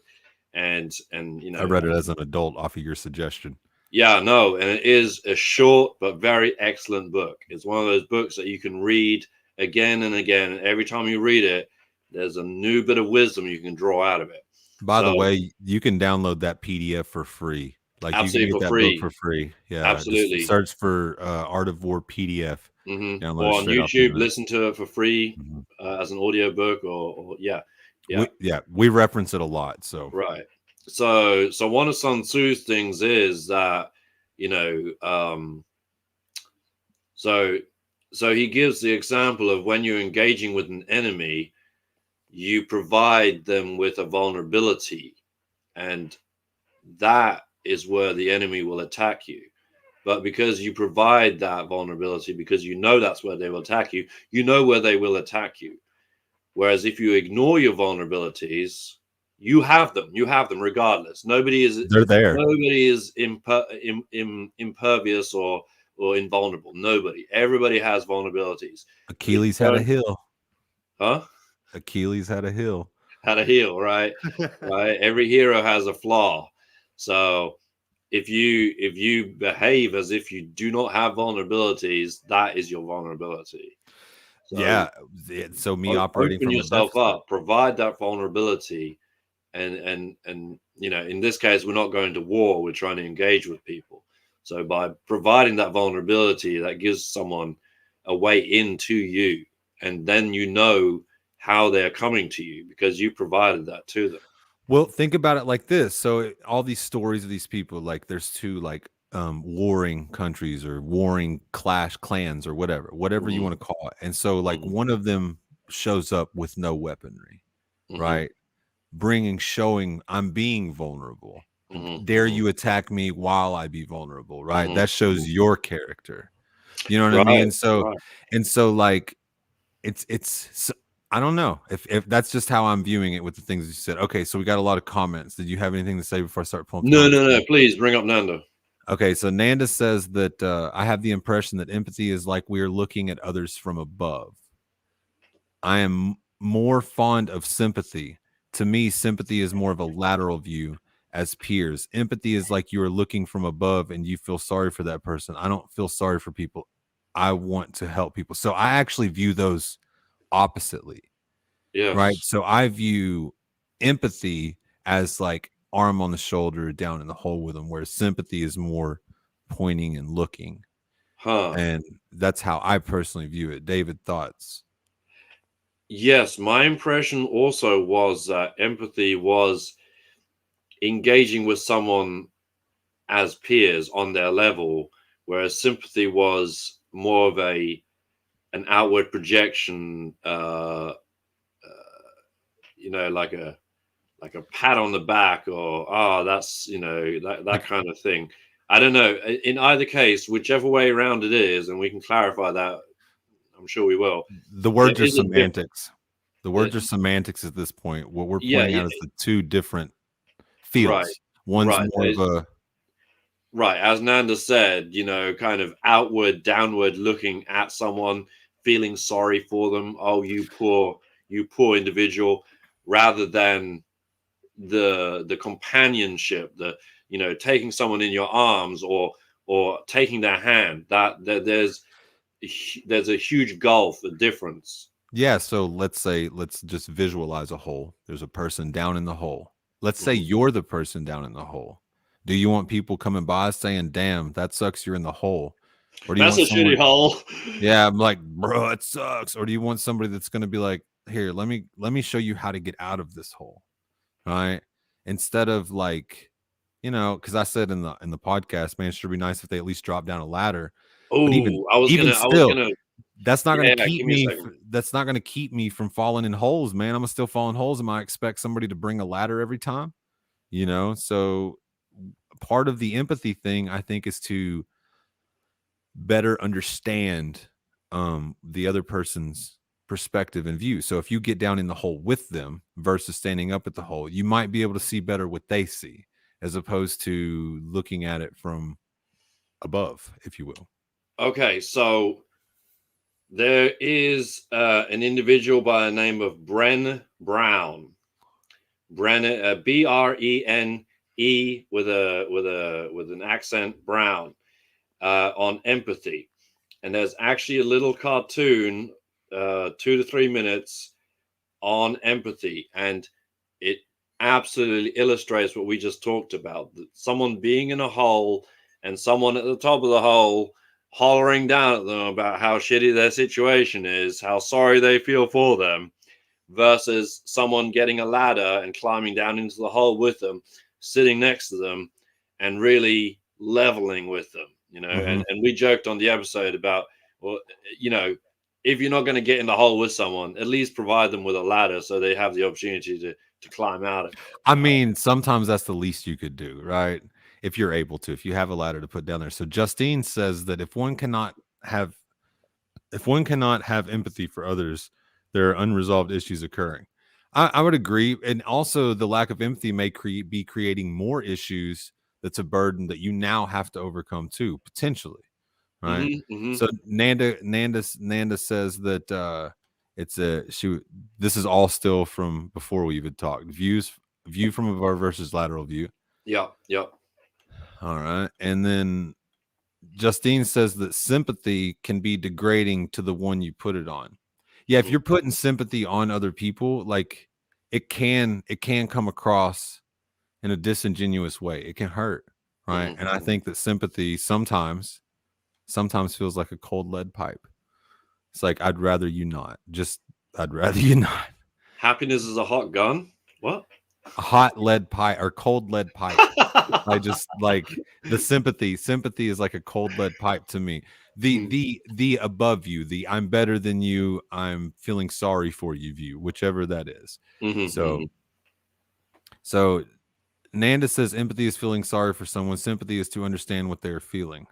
C: And you know,
A: I read it as an adult off of your suggestion.
C: Yeah, no, and it is a short but very excellent book. It's one of those books that you can read again and again. And every time you read it, there's a new bit of wisdom you can draw out of it.
A: By the way, you can download that PDF for free. Like you can get that book for free. Yeah,
C: absolutely.
A: Just search for Art of War PDF.
C: Or on YouTube, listen to it for free as an audio book, or yeah.
A: We reference it a lot. So
C: right. So one of Sun Tzu's things is that, you know, so he gives the example of when you're engaging with an enemy, you provide them with a vulnerability, and that is where the enemy will attack you. But because you provide that vulnerability, because you know that's where they will attack you, you know where they will attack you. Whereas if you ignore your vulnerabilities, you have them regardless.
A: They're there.
C: Nobody is impervious or invulnerable. Nobody. Everybody has vulnerabilities.
A: Achilles had a heel.
C: Huh?
A: Achilles had a heel.
C: Had a heel, right? Right. Every hero has a flaw. So if you behave as if you do not have vulnerabilities, that is your vulnerability.
A: So, yeah. So me operating from
C: yourself up, provide that vulnerability, and you know, in this case, we're not going to war. We're trying to engage with people. So by providing that vulnerability, that gives someone a way into you, and then you know how they're coming to you because you provided that to them.
A: Well, think about it like this. So all these stories of these people, like there's two like warring countries or warring clans or whatever you want to call it. And so like one of them shows up with no weaponry, right? Showing I'm being vulnerable. Dare you attack me while I be vulnerable, right? That shows your character. You know what I mean? So and so like it's I don't know if that's just how I'm viewing it with the things you said. Okay, so we got a lot of comments. Did you have anything to say before I start pulling?
C: No. Please bring up Nanda.
A: Okay, so Nanda says that I have the impression that empathy is like we are looking at others from above. I am more fond of sympathy. To me, sympathy is more of a lateral view as peers. Empathy is like you are looking from above and you feel sorry for that person. I don't feel sorry for people. I want to help people. So I actually view those oppositely.
C: Yes.
A: Right. So I view empathy as like arm on the shoulder down in the hole with them, whereas sympathy is more pointing and looking. And that's how I personally view it. David, thoughts?
C: Yes, my impression also was that empathy was engaging with someone as peers on their level, whereas sympathy was more of an outward projection, you know, like a pat on the back, or that's, you know, that kind of thing. I don't know. In either case, whichever way around it is, and we can clarify that, I'm sure we will.
A: The words are semantics. The words are semantics at this point. What we're pointing out is the two different feels. One's
C: right.
A: more of a
C: Right, as Nanda said, kind of outward, downward looking at someone, feeling sorry for them. Oh, you poor individual, rather than the companionship, taking someone in your arms or taking their hand. There's a huge gulf, a difference.
A: yeah. So let's just visualize a hole. There's a person down in the hole. Let's say
C: Mhm.
A: you're the person down in the hole. Do you want people coming by saying, "Damn, that sucks, you're in the hole," or do you
C: That's a
A: want
C: shitty
A: someone?
C: hole.
A: Yeah, I'm like, bro, it sucks. Or do you want somebody that's going to be like, here, let me show you how to get out of this hole, right? Instead of like, because I said in the podcast, man, it should be nice if they at least drop down a ladder. But even
C: Oh, I was
A: even
C: gonna, I was
A: still,
C: gonna.
A: that's not going to
C: Yeah,
A: keep
C: give me a
A: me.
C: second.
A: That's not going to keep me from falling in holes, man. I'm gonna still fall in holes. Am I expect somebody to bring a ladder every time? So part of the empathy thing, I think, is to better understand the other person's perspective and view. So if you get down in the hole with them versus standing up at the hole, you might be able to see better what they see as opposed to looking at it from above, if you will.
C: Okay, so there is an individual by the name of Bren Brown. Bren, Brene with an accent, Brown, on empathy. And there's actually a little cartoon, 2 to 3 minutes on empathy, and it absolutely illustrates what we just talked about. Someone being in a hole and someone at the top of the hole hollering down at them about how shitty their situation is, how sorry they feel for them, versus someone getting a ladder and climbing down into the hole with them, sitting next to them, and really leveling with them. And we joked on the episode about, well, if you're not going to get in the hole with someone, at least provide them with a ladder so they have the opportunity to climb out of it.
A: I mean, sometimes that's the least you could do, right? If you're able to, if you have a ladder to put down there. So Justine says that have if one cannot have empathy for others, there are unresolved issues occurring. I would agree. And also the lack of empathy may be creating more issues. That's a burden that you now have to overcome too, potentially. Right. So Nanda says that this is all still from before we even talked. View from above versus lateral view.
C: Yep.
A: All right. And then Justine says that sympathy can be degrading to the one you put it on. Yeah, if you're putting sympathy on other people, like it can come across in a disingenuous way. It can hurt, right? And I think that sympathy sometimes feels like a cold lead pipe. It's like I'd rather you not. I'd rather you not.
C: Happiness is a hot gun. What?
A: A hot lead pipe or cold lead pipe. I just like the sympathy. Sympathy is like a cold lead pipe to me. The above you, the I'm better than you, I'm feeling sorry for you view, whichever that is. So Nanda says empathy is feeling sorry for someone. Sympathy is to understand what they're feeling.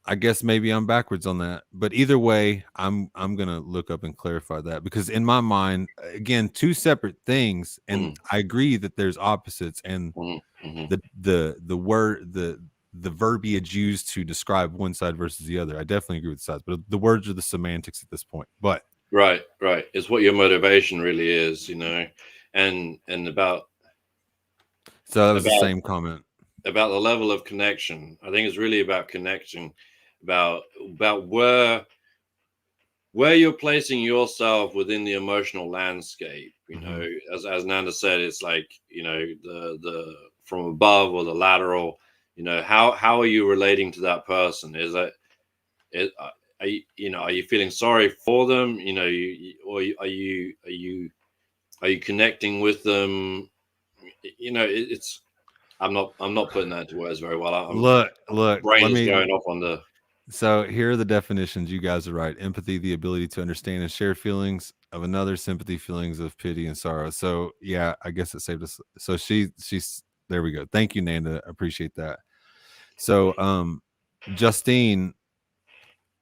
A: I guess maybe I'm backwards on that, but either way, I'm gonna look up and clarify that because in my mind, again, two separate things, and I agree that there's opposites, and the word the verbiage used to describe one side versus the other. I definitely agree with the sides, but the words are the semantics at this point. But
C: right, it's what your motivation really is, and about.
A: So that was the same comment
C: about the level of connection. I think it's really about connection, about where you're placing yourself within the emotional landscape. As Nanda said, it's like the from above or the lateral. How are you relating to that person? Is that it? Are you feeling sorry for them? Or are you connecting with them? It's. I'm not putting that into words very well.
A: look,
C: brain is going off on the.
A: So here are the definitions. You guys are right. Empathy, the ability to understand and share feelings of another. Sympathy, feelings of pity and sorrow. So yeah, I guess it saved us. So she's there we go. Thank you, Nanda. Appreciate that. So Justine,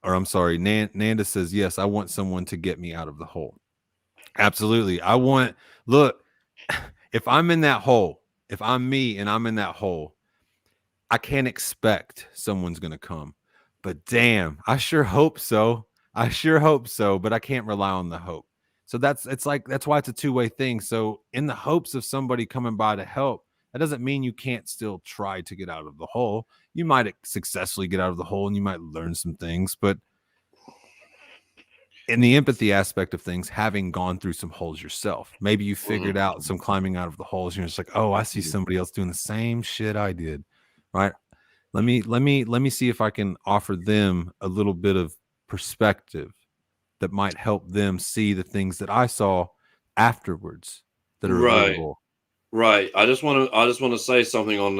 A: or I'm sorry, Nanda says, yes, I want someone to get me out of the hole. Absolutely. Look, if I'm in that hole if I'm me and I'm in that hole, I can't expect someone's going to come. But damn, I sure hope so. I sure hope so, but I can't rely on the hope. So that's why it's a two-way thing. So in the hopes of somebody coming by to help, that doesn't mean you can't still try to get out of the hole. You might successfully get out of the hole and you might learn some things, but in the empathy aspect of things, having gone through some holes yourself, maybe you figured out some climbing out of the holes, and you're just like, oh, I see somebody else doing the same shit I did. Right. Let me see if I can offer them a little bit of perspective that might help them see the things that I saw afterwards that are relatable.
C: Right. I just want to say something on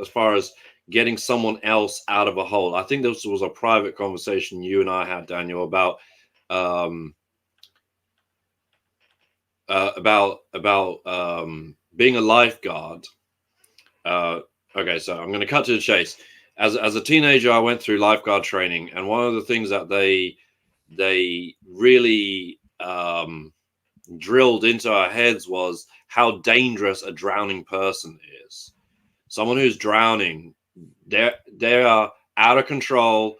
C: as far as getting someone else out of a hole. I think this was a private conversation you and I had, Daniel, about being a lifeguard. Okay, so I'm going to cut to the chase. As a teenager, I went through lifeguard training, and one of the things that they really drilled into our heads was how dangerous a drowning person is. Someone who's drowning, they are out of control,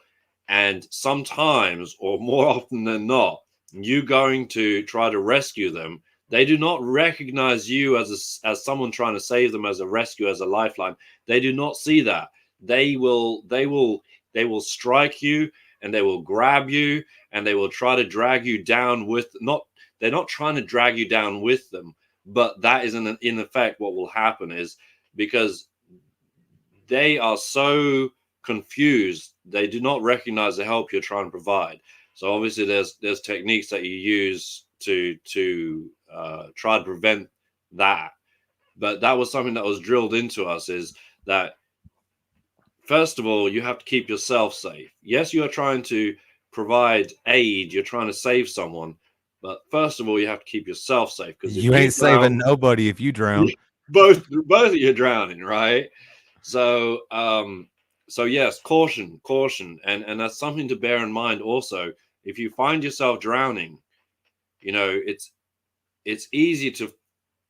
C: and sometimes, or more often than not, you going to try to rescue them, they do not recognize you as someone trying to save them, as a rescue, as a lifeline. They do not see that. They will strike you, and they will grab you, and they will try to drag you down with they're not trying to drag you down with them, but that is in effect what will happen, is because they are so confused, they do not recognize the help you're trying to provide. So obviously there's techniques that you use to try to prevent that. But that was something that was drilled into us, is that first of all, you have to keep yourself safe. Yes, you are trying to provide aid, you're trying to save someone, but first of all, you have to keep yourself safe, because
A: you ain't saving nobody if you drown.
C: both of you drowning, right? So so yes, caution, and that's something to bear in mind also. If you find yourself drowning, it's easy to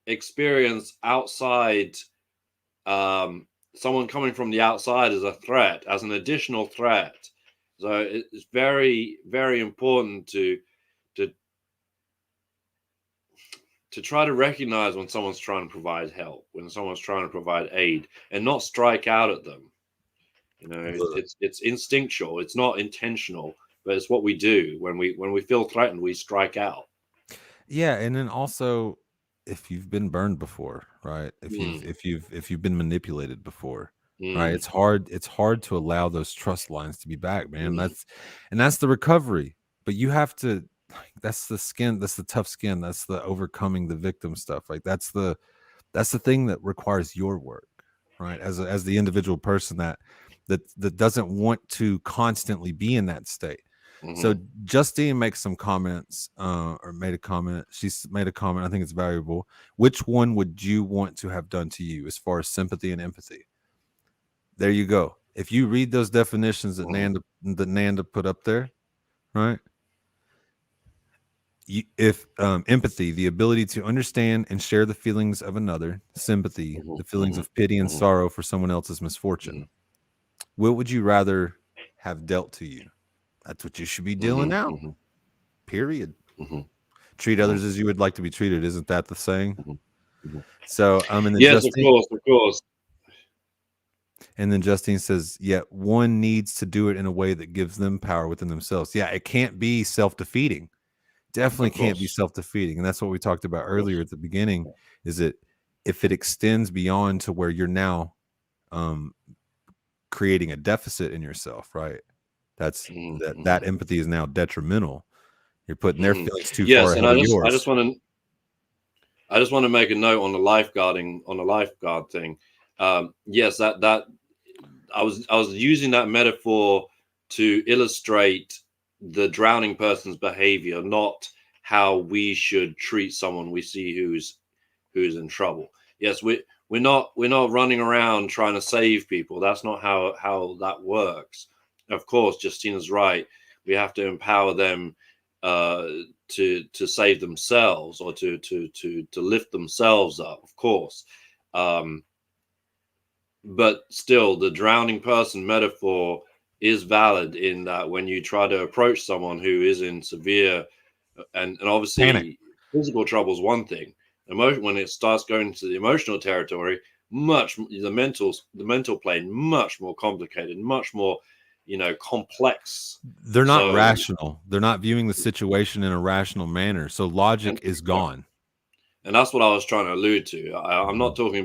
C: experience outside someone coming from the outside as a threat, as an additional threat. So it's very, very important to try to recognize when someone's trying to provide help, when someone's trying to provide aid, and not strike out at them. It's instinctual. It's not intentional, but it's what we do when we feel threatened. We strike out.
A: Yeah, and then also, if you've been burned before, right? If you've been manipulated before, right? It's hard to allow those trust lines to be back, man. That's the recovery. But you have to, that's the skin, that's the tough skin, that's the overcoming the victim stuff. Like that's the thing that requires your work, right? As the individual person that doesn't want to constantly be in that state. So Justine makes some comments, or made a comment. She's made a comment. I think it's valuable. Which one would you want to have done to you as far as sympathy and empathy? There you go. If you read those definitions that Nanda put up there, right? If empathy, the ability to understand and share the feelings of another; sympathy, the feelings of pity and sorrow for someone else's misfortune. What would you rather have dealt to you? That's what you should be dealing now. Period. Treat others as you would like to be treated. Isn't that the saying? So, and then
C: yes,
A: Justine,
C: of course.
A: And then Justine says, "Yet one needs to do it in a way that gives them power within themselves." Yeah, it can't be self-defeating. Definitely can't be self-defeating, and that's what we talked about earlier at the beginning. Is it if it extends beyond to where you're now creating a deficit in yourself, right? That's that empathy is now detrimental. You're putting their feelings too far ahead of yours.
C: I just want to make a note on the lifeguard thing. Yes, that I was using that metaphor to illustrate the drowning person's behavior, not how we should treat someone we see who's in trouble. Yes, we're not running around trying to save people. That's not how that works. Of course, Justina's right. We have to empower them to save themselves, or to lift themselves up, of course. But still, the drowning person metaphor is valid in that when you try to approach someone who is in severe and
A: Panic.
C: obviously physical trouble is one thing. When it starts going to the emotional territory, the mental plane much more complicated, much more complex.
A: They're not
C: So
A: rational. They're not viewing the situation in a rational manner. So logic is gone.
C: and that's what I was trying to allude to. I'm not
A: Mhm.
C: talking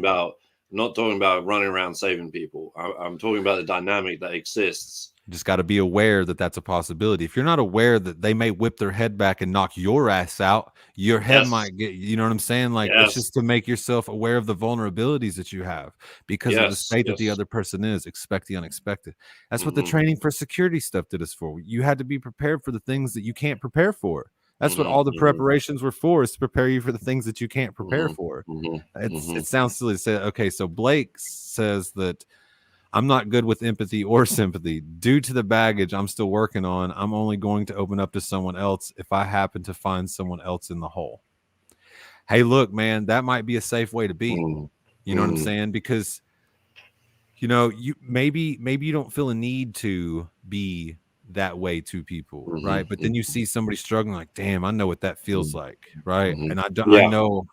C: about running around saving people. I'm talking about the dynamic that exists.
A: You just got to be aware that that's a possibility. If you're not aware that they may whip their head back and knock your ass out, your head
C: Yes,
A: might get, you know what I'm saying? Like, it's
C: yes,
A: just to make yourself aware of the vulnerabilities that you have because of the
C: yes,
A: state that the
C: yes.
A: other person is. Expect the unexpected. That's what the
C: Hmm.
A: training for security stuff did us for. You had to be prepared for the things that you can't prepare for. That's what
C: Hmm.
A: all the
C: Hmm.
A: preparations were for, is to prepare you for the things that you can't prepare
C: Hmm.
A: for.
C: Hmm.
A: It sounds silly to say, okay, so Blake says that I'm not good with empathy or sympathy. Due to the baggage I'm still working on, I'm only going to open up to someone else if I happen to find someone else in the hole. Hey, look, man, that might be a safe way to be.
C: Hmm.
A: You know what I'm
C: Hmm.
A: saying? Because you maybe you don't feel a need to be that way to people,
C: Hmm.
A: right? But then you see somebody struggling, like, damn, I know what that feels
C: Hmm.
A: like, right?
C: Hmm.
A: And
C: Yeah.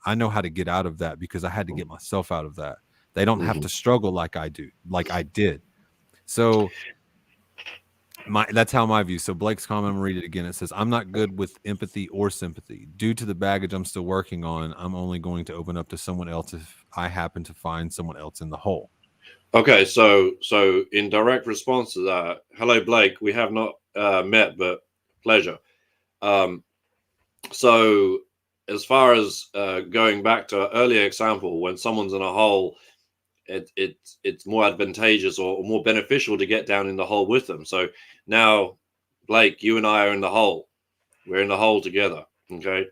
A: I know how to get out of that because I had to get myself out of that. They don't have
C: Hmm.
A: to struggle like I do, like I did. So that's how my view. So Blake's comment, I'm gonna read it again. It says, I'm not good with empathy or sympathy. Due to the baggage I'm still working on, I'm only going to open up to someone else if I happen to find someone else in the hole.
C: Okay, so in direct response to that, hello Blake, we have not met, but pleasure. Um, so as far as going back to an earlier example, when someone's in a hole, it's more advantageous or more beneficial to get down in the hole with them. So now, Blake, you and I are in the hole. We're in the hole together. Okay.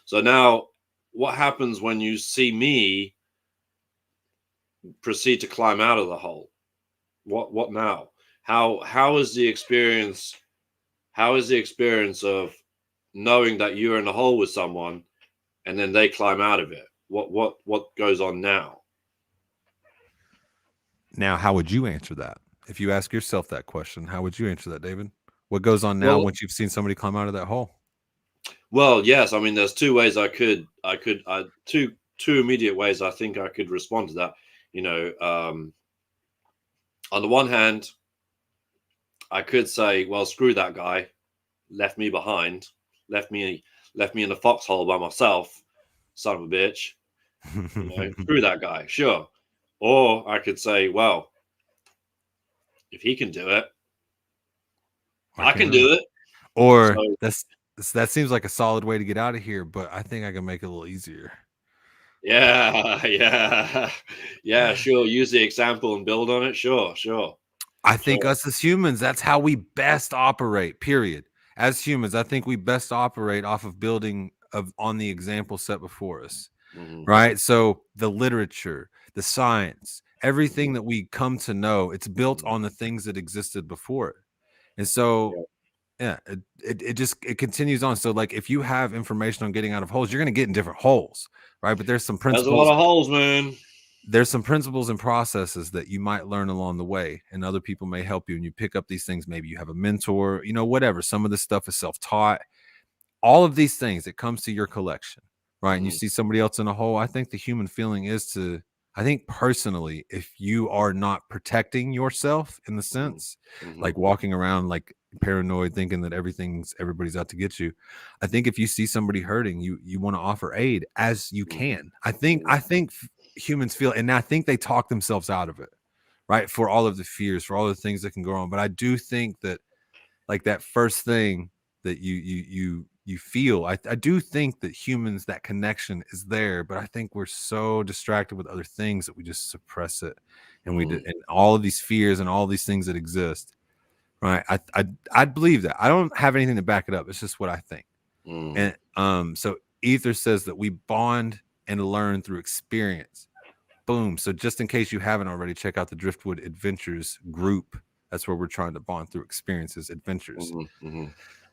C: So now, what happens when you see me proceed to climb out of the hole? What now? How is the experience? How is the experience of knowing that you're in the hole with someone and then they climb out of it? What goes on now?
A: Now, how would you answer that? If you ask yourself that question, how would you answer that, David? What goes on now
C: Well,
A: once you've seen somebody climb out of that hole?
C: well, yes. I mean, there's two ways two immediate ways I think I could respond to that. You know, on the one hand, I could say, well, screw that guy, left me behind, left me left me in the foxhole by myself, son of a bitch. Screw that guy, sure. Or I could say, well, if he can do it,
A: Why
C: I
A: can't
C: can
A: I?
C: do it.
A: Or
C: So
A: that seems like a solid way to get out of here, but I think I can make it a little easier.
C: yeah, yeah, yeah, sure. Use the example and build on it. Sure, sure,
A: I think
C: sure.
A: us as humans, that's how we best operate, period. As humans, I think we best operate off of building on the example set before us,
C: Hmm.
A: right? So the literature, the science, everything
C: Hmm.
A: that we come to know, it's built
C: Hmm.
A: on the things that existed before it. And so
C: Yeah.
A: yeah, it just it continues on. So like if you have information on getting out of holes, you're gonna get in different holes, right? But
C: There's a lot of holes, man.
A: there's some principles and processes that you might learn along the way, and other people may help you, and you pick up these things. Maybe you have a mentor, whatever. Some of this stuff is self-taught. All of these things, it comes to your collection, right? And you
C: Hmm.
A: see somebody else in a hole. I think the human feeling is to, I think personally, if you are not protecting yourself in the
C: Hmm.
A: sense,
C: Hmm.
A: like walking around like paranoid, thinking that everybody's out to get you, I think if you see somebody hurting, you want to offer aid as you
C: Hmm.
A: can. I think humans feel, and I think they talk themselves out of it, right? For all of the fears, for all the things that can go on. But I do think that like that first thing that you feel, I do think that humans, that connection is there, but I think we're so distracted with other things that we just suppress it, and
C: Hmm.
A: and all of these fears and all these things that exist, right? I believe that. I don't have anything to back it up. It's just what I think.
C: Hmm.
A: And so Ether says that we bond and learn through experience. Boom. So just in case you haven't already, check out the Driftwood Adventures group. That's where we're trying to bond through experiences, adventures.
C: Hmm. Hmm.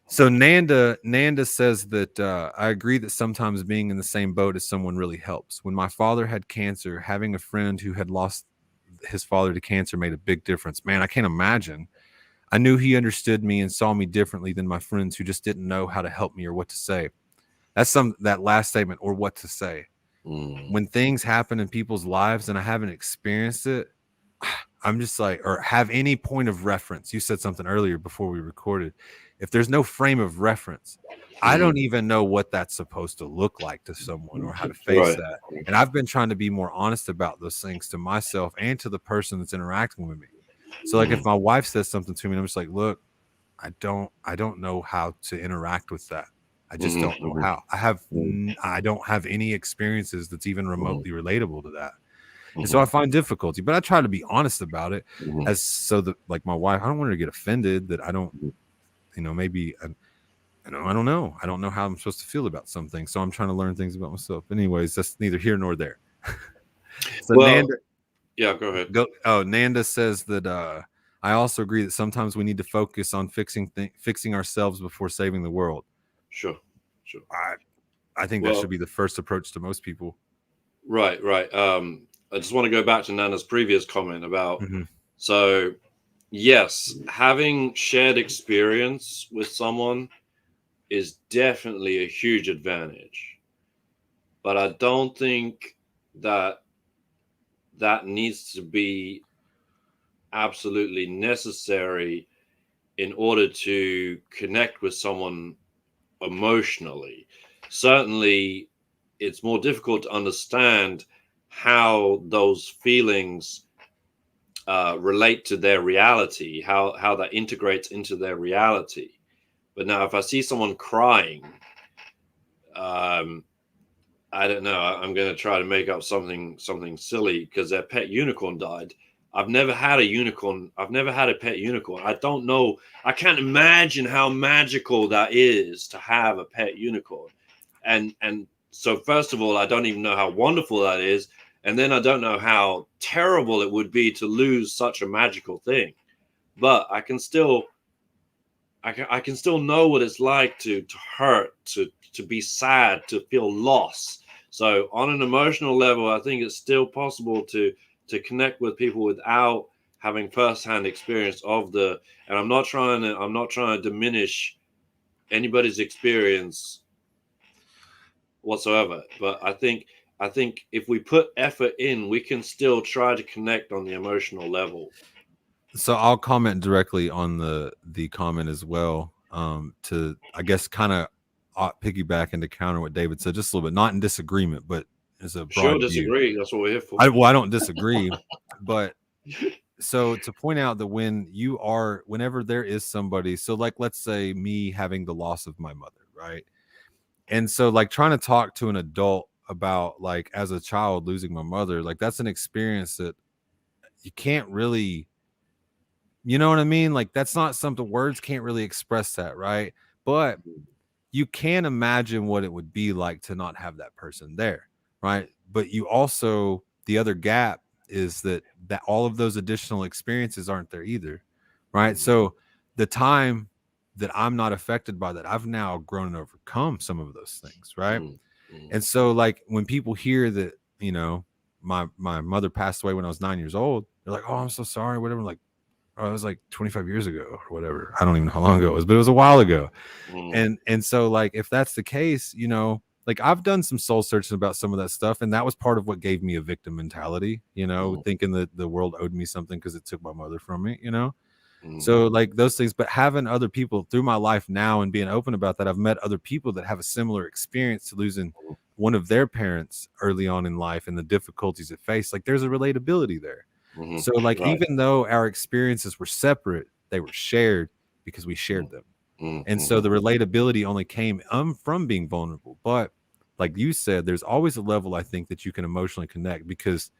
A: So Nanda says that I agree that sometimes being in the same boat as someone really helps. When my father had cancer, having a friend who had lost his father to cancer made a big difference. Man, I can't imagine. I knew he understood me and saw me differently than my friends who just didn't know how to help me or what to say. That's that last statement, or what to say. When things happen in people's lives and I haven't experienced it, I'm just like, or have any point of reference. You said something earlier before we recorded. If there's no frame of reference, I don't even know what that's supposed to look like to someone or how to face
C: Right.
A: that. And I've been trying to be more honest about those things to myself and to the person that's interacting with me. So like if my wife says something to me and I'm just like, look, I don't know how to interact with that. I just don't know how. I don't have any experiences that's even remotely relatable to that. And so I find difficulty, but I try to be honest about it as so that like my wife, I don't want her to get offended that I don't, maybe, I don't know. I don't know how I'm supposed to feel about something. So I'm trying to learn things about myself. Anyways, that's neither here nor there. So
C: Well,
A: Nanda,
C: yeah, go ahead.
A: Nanda says that I also agree that sometimes we need to focus on fixing ourselves before saving the world.
C: Sure.
A: I think that should be the first approach to most people.
C: Right. I just want to go back to Nana's previous comment about so yes, having shared experience with someone is definitely a huge advantage. But I don't think that needs to be absolutely necessary in order to connect with someone emotionally. Certainly, it's more difficult to understand how those feelings relate to their reality, how that integrates into their reality. But now, if I see someone crying, I don't know. I'm going to try to make up something silly because their pet unicorn died. I've never had a unicorn. I've never had a pet unicorn. I don't know. I can't imagine how magical that is to have a pet unicorn. And so first of all, I don't even know how wonderful that is. And then I don't know how terrible it would be to lose such a magical thing. But I can still know what it's like to hurt, to be sad, to feel loss. So on an emotional level, I think it's still possible to connect with people without having firsthand experience of the. And I'm not trying to diminish anybody's experience whatsoever. But I think if we put effort in, we can still try to connect on the emotional level.
A: So I'll comment directly on the comment as well. To I guess kind of piggyback and to counter what David said just a little bit, not in disagreement, but as a
C: Sure,
A: broad view.
C: disagree. That's what we're here for.
A: I don't disagree, but so to point out that whenever there is somebody, so like let's say me having the loss of my mother, right? And so like trying to talk to an adult about like as a child losing my mother, like that's an experience that you can't really, you know what I mean? Like that's not something, words can't really express that, right? But you can imagine what it would be like to not have that person there, right? But you also, the other gap is that all of those additional experiences aren't there either, right? So the time that I'm not affected by that, I've now grown and overcome some of those things, right? And so like when people hear that, my mother passed away when I was 9 years old, they're like, oh, I'm so sorry, whatever. Like, oh, it was like 25 years ago or whatever. I don't even know how long ago it was, but it was a while ago. And so like if that's the case, like I've done some soul searching about some of that stuff, and that was part of what gave me a victim mentality, thinking that the world owed me something because it took my mother from me, so like those things. But having other people through my life now and being open about that, I've met other people that have a similar experience to losing one of their parents early on in life and the difficulties it faced. Like there's a relatability there. So like even though our experiences were separate, they were shared because we shared them. And so the relatability only came from being vulnerable. But like you said, there's always a level, I think, that you can emotionally connect because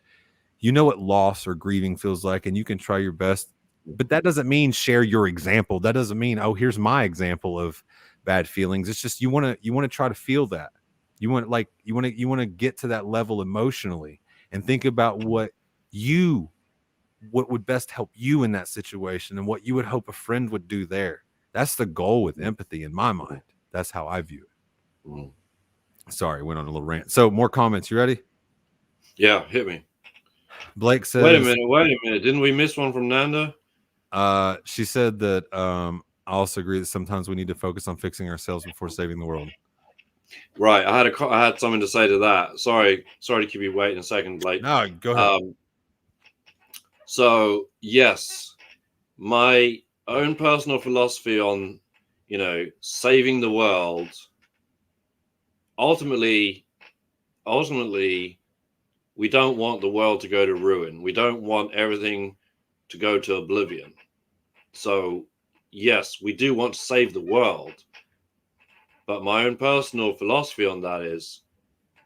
A: you know what loss or grieving feels like, and you can try your best. But that doesn't mean share your example. That doesn't mean, oh, here's my example of bad feelings. It's just you want to try to feel that. You want to get to that level emotionally and think about what would best help you in that situation and what you would hope a friend would do there. That's the goal with empathy in my mind. That's how I view it.
C: Mm.
A: Sorry, went on a little rant. So more comments. You ready?
C: Yeah, hit me.
A: Blake says,
C: Wait a minute. Didn't we miss one from Nanda?
A: She said that I also agree that sometimes we need to focus on fixing ourselves before saving the world.
C: Right. I had something to say to that. Sorry to keep you waiting a second, Blake.
A: No, go ahead.
C: So yes, my own personal philosophy on, saving the world. Ultimately, we don't want the world to go to ruin. We don't want everything to go to oblivion. So yes, we do want to save the world. But my own personal philosophy on that is,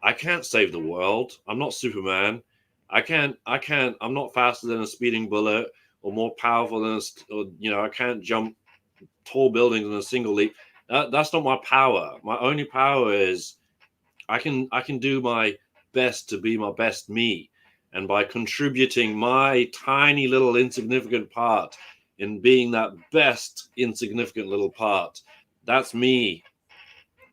C: I can't save the world. I'm not Superman. I'm not faster than a speeding bullet or more powerful than I can't jump tall buildings in a single leap. That's not my power. My only power is I can do my best to be my best me. And by contributing my tiny little insignificant part in being that best insignificant little part, that's me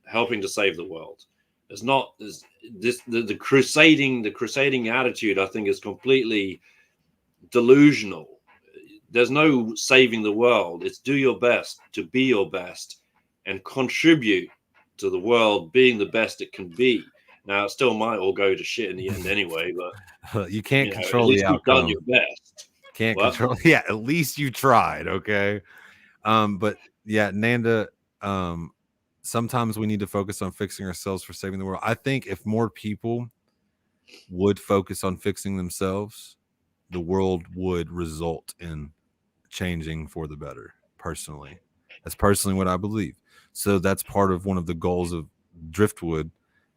C: helping to save the world. It's not the crusading attitude, I think, is completely delusional. There's no saving the world. It's do your best to be your best and contribute to the world being the best it can be. Now, it still might all go to shit in the end anyway, but
A: you can't control
C: at least
A: the
C: you've
A: outcome.
C: done your best.
A: Can't control. Yeah, at least you tried. Okay. But yeah, Nanda, sometimes we need to focus on fixing ourselves for saving the world. I think if more people would focus on fixing themselves, the world would result in changing for the better. Personally, that's personally what I believe. So that's part of one of the goals of Driftwood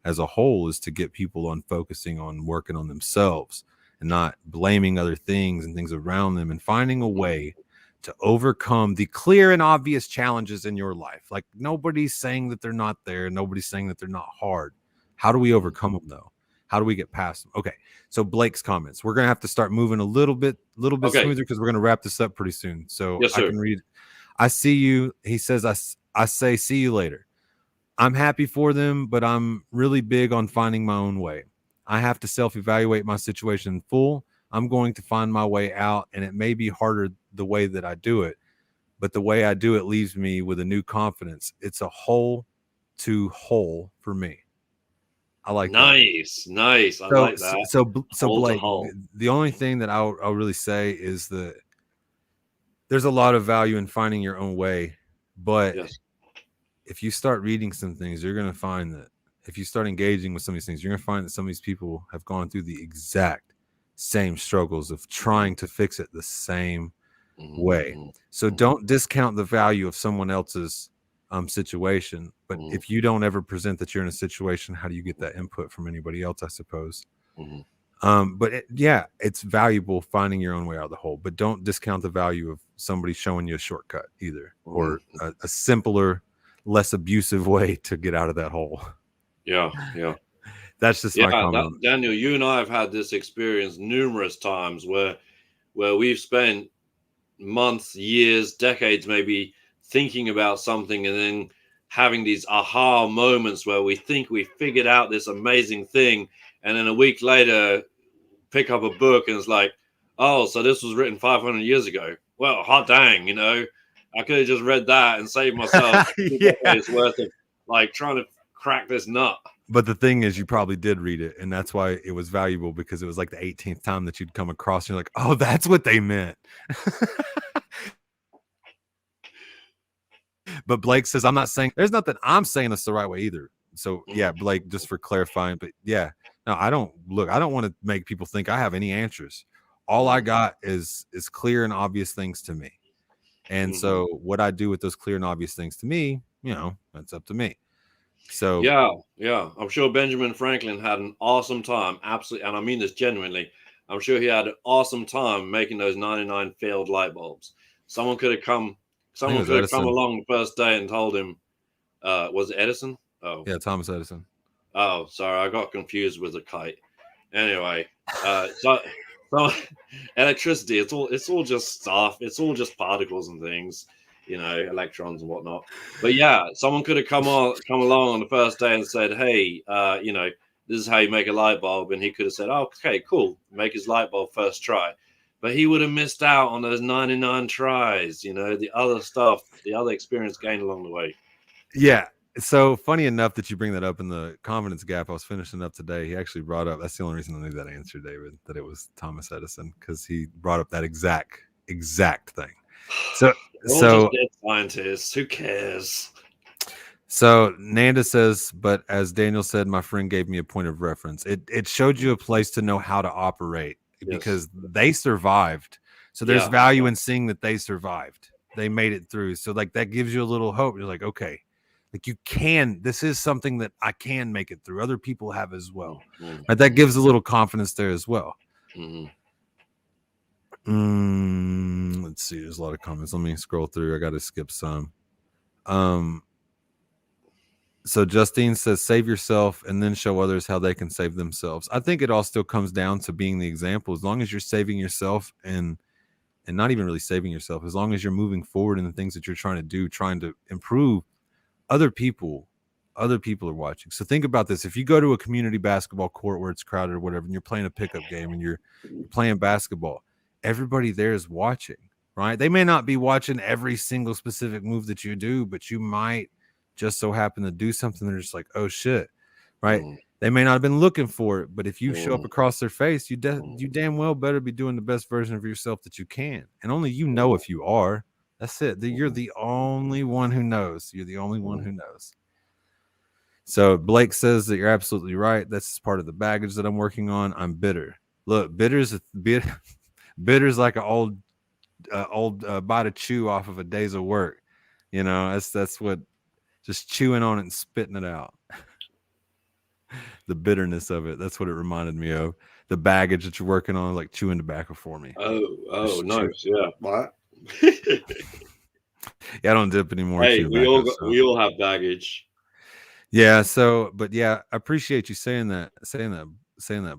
A: as a whole, is to get people on focusing on working on themselves and not blaming other things and things around them, and finding a way to overcome the clear and obvious challenges in your life. Like, nobody's saying that they're not there. Nobody's saying that they're not hard. How do we overcome them though? How do we get past them? Okay. So Blake's comments, we're going to have to start moving a little bit
C: Okay.
A: smoother, because we're going to wrap this up pretty soon. So
C: Yes, sir.
A: I can read. I see you. He says, I say, see you later. I'm happy for them, but I'm really big on finding my own way. I have to self-evaluate my situation in full. I'm going to find my way out, and it may be harder the way that I do it, but the way I do it leaves me with a new confidence. It's a whole to whole for me. I like
C: nice.
A: that.
C: Nice. I like that.
A: So Blake, the only thing that I'll really say is that there's a lot of value in finding your own way, but
C: yes,
A: if you start reading some things, you're going to find that if you start engaging with some of these things, you're going to find that some of these people have gone through the exact same struggles of trying to fix it the same way. So don't discount the value of someone else's situation. But if you don't ever present that you're in a situation, how do you get that input from anybody else, I suppose? But it's valuable finding your own way out of the hole, but don't discount the value of somebody showing you a shortcut either, or a simpler, less abusive way to get out of that hole.
C: Yeah.
A: That's just my comment.
C: Daniel, you and I have had this experience numerous times where we've spent months, years, decades maybe thinking about something, and then having these aha moments where we think we figured out this amazing thing, and then a week later pick up a book and it's like, oh, so this was written 500 years ago. Well, hot dang, I could have just read that and saved myself decades worth of like trying to crack this nut.
A: But the thing is, you probably did read it, and that's why it was valuable, because it was like the 18th time that you'd come across, and you're like, oh, that's what they meant. But Blake says, I'm not saying, there's nothing I'm saying that's the right way either. So yeah, Blake, just for clarifying, but yeah, no, I don't want to make people think I have any answers. All I got is clear and obvious things to me. And so what I do with those clear and obvious things to me, that's up to me. So
C: yeah, I'm sure Benjamin Franklin had an awesome time. Absolutely. And I mean this genuinely. I'm sure he had an awesome time making those 99 failed light bulbs. Someone could have come along the first day and told him, was it Edison? Oh
A: yeah, Thomas Edison.
C: Oh, sorry, I got confused with a kite. Anyway, so electricity, it's all just stuff. It's all just particles and things. electrons and whatnot. But yeah, someone could have come along on the first day and said, hey, this is how you make a light bulb. And he could have said, oh, okay, cool. Make his light bulb first try. But he would have missed out on those 99 tries, the other stuff, the other experience gained along the way.
A: Yeah. So funny enough that you bring that up in the confidence gap. I was finishing up today. He actually brought up, that's the only reason I knew that answer, David, that it was Thomas Edison, because he brought up that exact thing. So
C: just dead scientists. Who cares?
A: So Nanda says, but as Daniel said, my friend gave me a point of reference. It showed you a place to know how to operate because they survived. So there's value in seeing that they survived. They made it through. So like that gives you a little hope. You're like, okay, like you can, this is something that I can make it through. Other people have as well. Right? That gives a little confidence there as well. Let's see. There's a lot of comments. Let me scroll through. I got to skip some. So Justine says, save yourself and then show others how they can save themselves. I think it all still comes down to being the example. As long as you're saving yourself and not even really saving yourself, as long as you're moving forward in the things that you're trying to do, trying to improve, other people are watching. So think about this. If you go to a community basketball court where it's crowded or whatever, and you're playing a pickup game and you're playing basketball, everybody there is watching, right? They may not be watching every single specific move that you do, but you might just so happen to do something. They're just like, oh shit, right? They may not have been looking for it, but if you show up across their face, you damn well better be doing the best version of yourself that you can. And only you know if you are. That's it. You're the only one who knows. You're the only one who knows. So Blake says that you're absolutely right. That's part of the baggage that I'm working on. I'm bitter. Look, bitter's like an old bite of chew off of a day's of work. That's what, just chewing on it and spitting it out. The bitterness of it. That's what it reminded me of. The baggage that you're working on, like chewing tobacco for me.
C: Oh, nice. Yeah. What?
A: Yeah, I don't dip anymore.
C: Hey, we all have baggage.
A: Yeah. So, but yeah, I appreciate you saying that,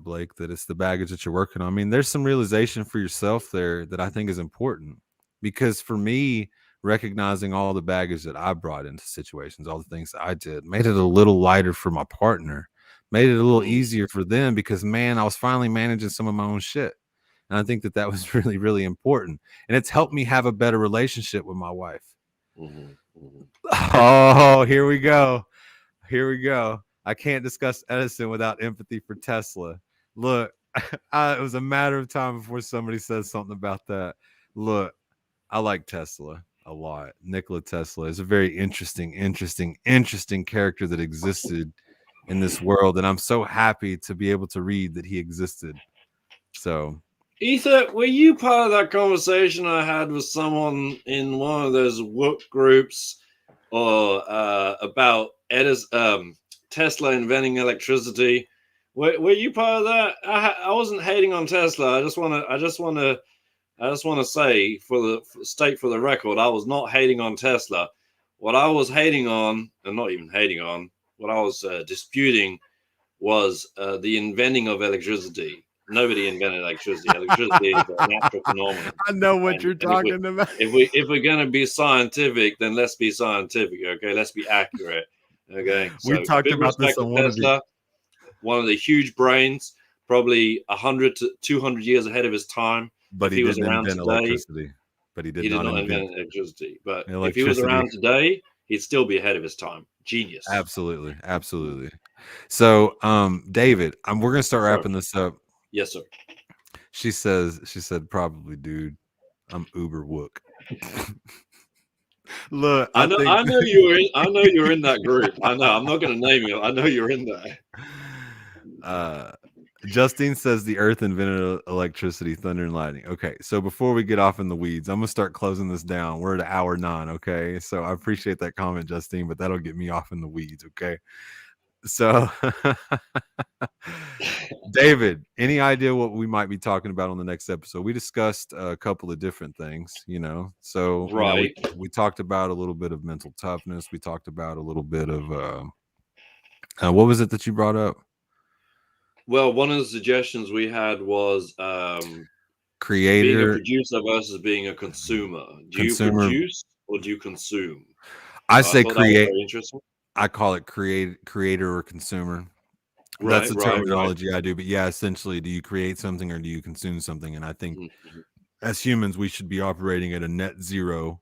A: Blake, that it's the baggage that you're working on. I mean, there's some realization for yourself there that I think is important, because for me, recognizing all the baggage that I brought into situations, all the things that I did, made it a little lighter for my partner, made it a little easier for them, because man, I was finally managing some of my own shit. And I think that was really, really important. And it's helped me have a better relationship with my wife. Oh, here we go. I can't discuss Edison without empathy for Tesla. Look, it was a matter of time before somebody says something about that. Look, I like Tesla a lot. Nikola Tesla is a very interesting character that existed in this world, and I'm so happy to be able to read that he existed. So,
C: Ether, were you part of that conversation I had with someone in one of those work groups, or about Tesla inventing electricity? Were you part of that? I wasn't hating on Tesla. I just want to say, state for the record, I was not hating on Tesla. What I was hating on, and not even hating on, what I was disputing was the inventing of electricity. Nobody invented electricity. Electricity is a natural phenomenon.
A: I know what you're talking about.
C: If we're going to be scientific, then let's be scientific. Okay, let's be accurate. Okay,
A: so we talked about this on
C: Tesla. One of the huge brains, probably 100 to 200 years ahead of his time.
A: But he didn't invent electricity. But he did not invent
C: electricity. But if he was around today, he'd still be ahead of his time. Genius.
A: Absolutely. So, David, we're gonna start wrapping this up.
C: Yes, sir.
A: She said, probably, dude. I'm uber wook. Look,
C: I know you're in that group. I know. I'm not going to name you. I know you're in there.
A: Justine says the earth invented electricity, thunder, and lightning. Okay, so before we get off in the weeds, I'm gonna start closing this down. We're at hour 9. Okay, so I appreciate that comment, Justine, but that'll get me off in the weeds. Okay, so David, any idea what we might be talking about on the next episode? We discussed a couple of different things, so
C: right.
A: We talked about a little bit of mental toughness. We talked about a little bit of what was it that you brought up?
C: Well, one of the suggestions we had was
A: creator,
C: being a producer versus being a consumer. Do you produce or do you consume?
A: I say
C: thought that was
A: create.
C: very interesting.
A: I call it creator or consumer. That's the
C: Right.
A: terminology I do. But yeah, essentially, do you create something or do you consume something? And I think
C: Mhm.
A: as humans, we should be operating at a net zero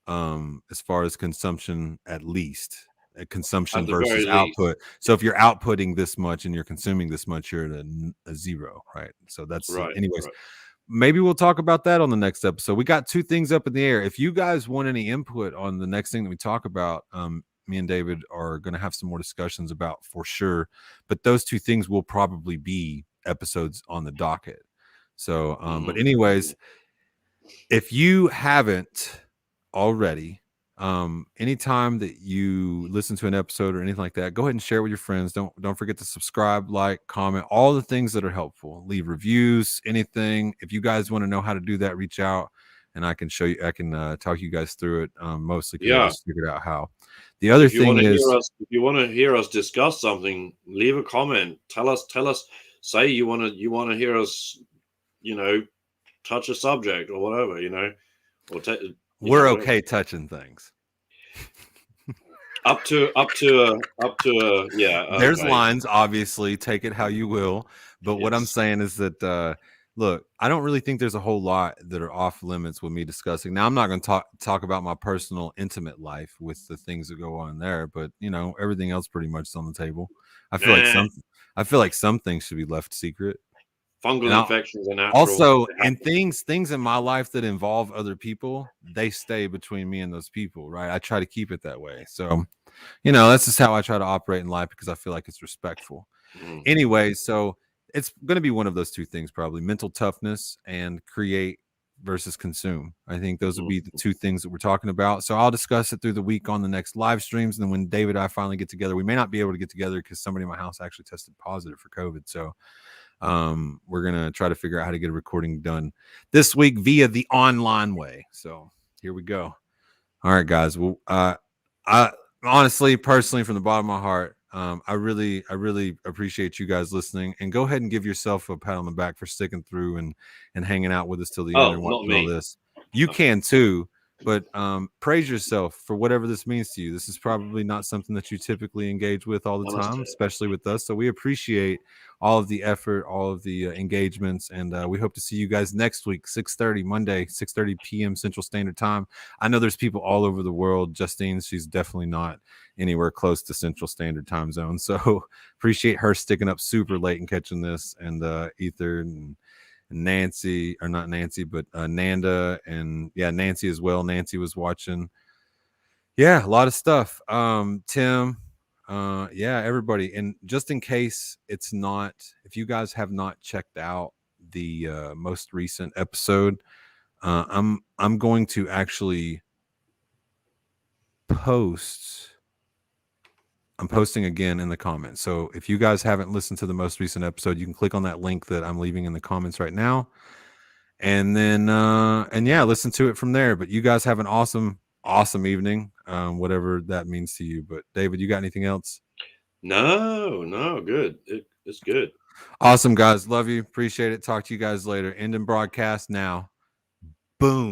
A: as far as consumption, at least. Consumption
C: At the very
A: versus
C: least.
A: output. So if you're outputting this much and you're consuming this much, you're at a zero, right? So that's
C: Right.
A: anyways.
C: Right.
A: Maybe we'll talk about that on the next episode. We got 2 things up in the air. If you guys want any input on the next thing that we talk about, me and David are going to have some more discussions about for sure. But those 2 things will probably be episodes on the docket. So, but anyways, if you haven't already, anytime that you listen to an episode or anything like that, go ahead and share it with your friends. Don't forget to subscribe, like, comment, all the things that are helpful. Leave reviews, anything. If you guys want to know how to do that, reach out and I can show you. I can talk you guys through it. Mostly because I just figured out how. The other thing is,
C: if you want to hear us discuss something, leave a comment. Tell us. Say you want to hear us, touch a subject or whatever, or
A: we're okay touching things.
C: Up to yeah.
A: There's
C: okay.
A: lines, obviously. Take it how you will. But what I'm saying is that look, I don't really think there's a whole lot that are off limits with me discussing. Now, I'm not going to talk about my personal, intimate life with the things that go on there, but everything else pretty much is on the table. I feel like some things should be left secret.
C: Fungal infections are natural.
A: Also, and things in my life that involve other people, they stay between me and those people, right? I try to keep it that way. So, that's just how I try to operate in life because I feel like it's respectful. Anyway, so it's going to be one of those 2 things, probably mental toughness and create versus consume. I think those would be the 2 things that we're talking about. So I'll discuss it through the week on the next live streams. And then when David and I finally get together, we may not be able to get together because somebody in my house actually tested positive for COVID. So we're going to try to figure out how to get a recording done this week via the online way. So here we go. All right, guys. Well, I honestly, personally, from the bottom of my heart, I really appreciate you guys listening, and go ahead and give yourself a pat on the back for sticking through and hanging out with us till the end and watching all this. You can too, but praise yourself for whatever this means to you. This is probably not something that you typically engage with all the time, especially with us. So we appreciate all of the effort, all of the engagements, and we hope to see you guys next week, 6:30 Monday, 6:30 p.m. Central Standard Time. I know there's people all over the world. Justine, she's definitely not anywhere close to Central Standard Time Zone, so appreciate her sticking up super late and catching this, and Ether and Nancy, or not Nancy, but Nanda, and Nancy as well. Nancy was watching. A lot of stuff. Tim, everybody. And just in case it's not, if you guys have not checked out the most recent episode, I'm going to actually post. I'm posting again in the comments. So if you guys haven't listened to the most recent episode, you can click on that link that I'm leaving in the comments right now. And then listen to it from there. But you guys have an awesome evening, whatever that means to you. But David, you got anything else?
C: No, good. It's good.
A: Awesome, guys. Love you. Appreciate it. Talk to you guys later. Ending broadcast now. Boom.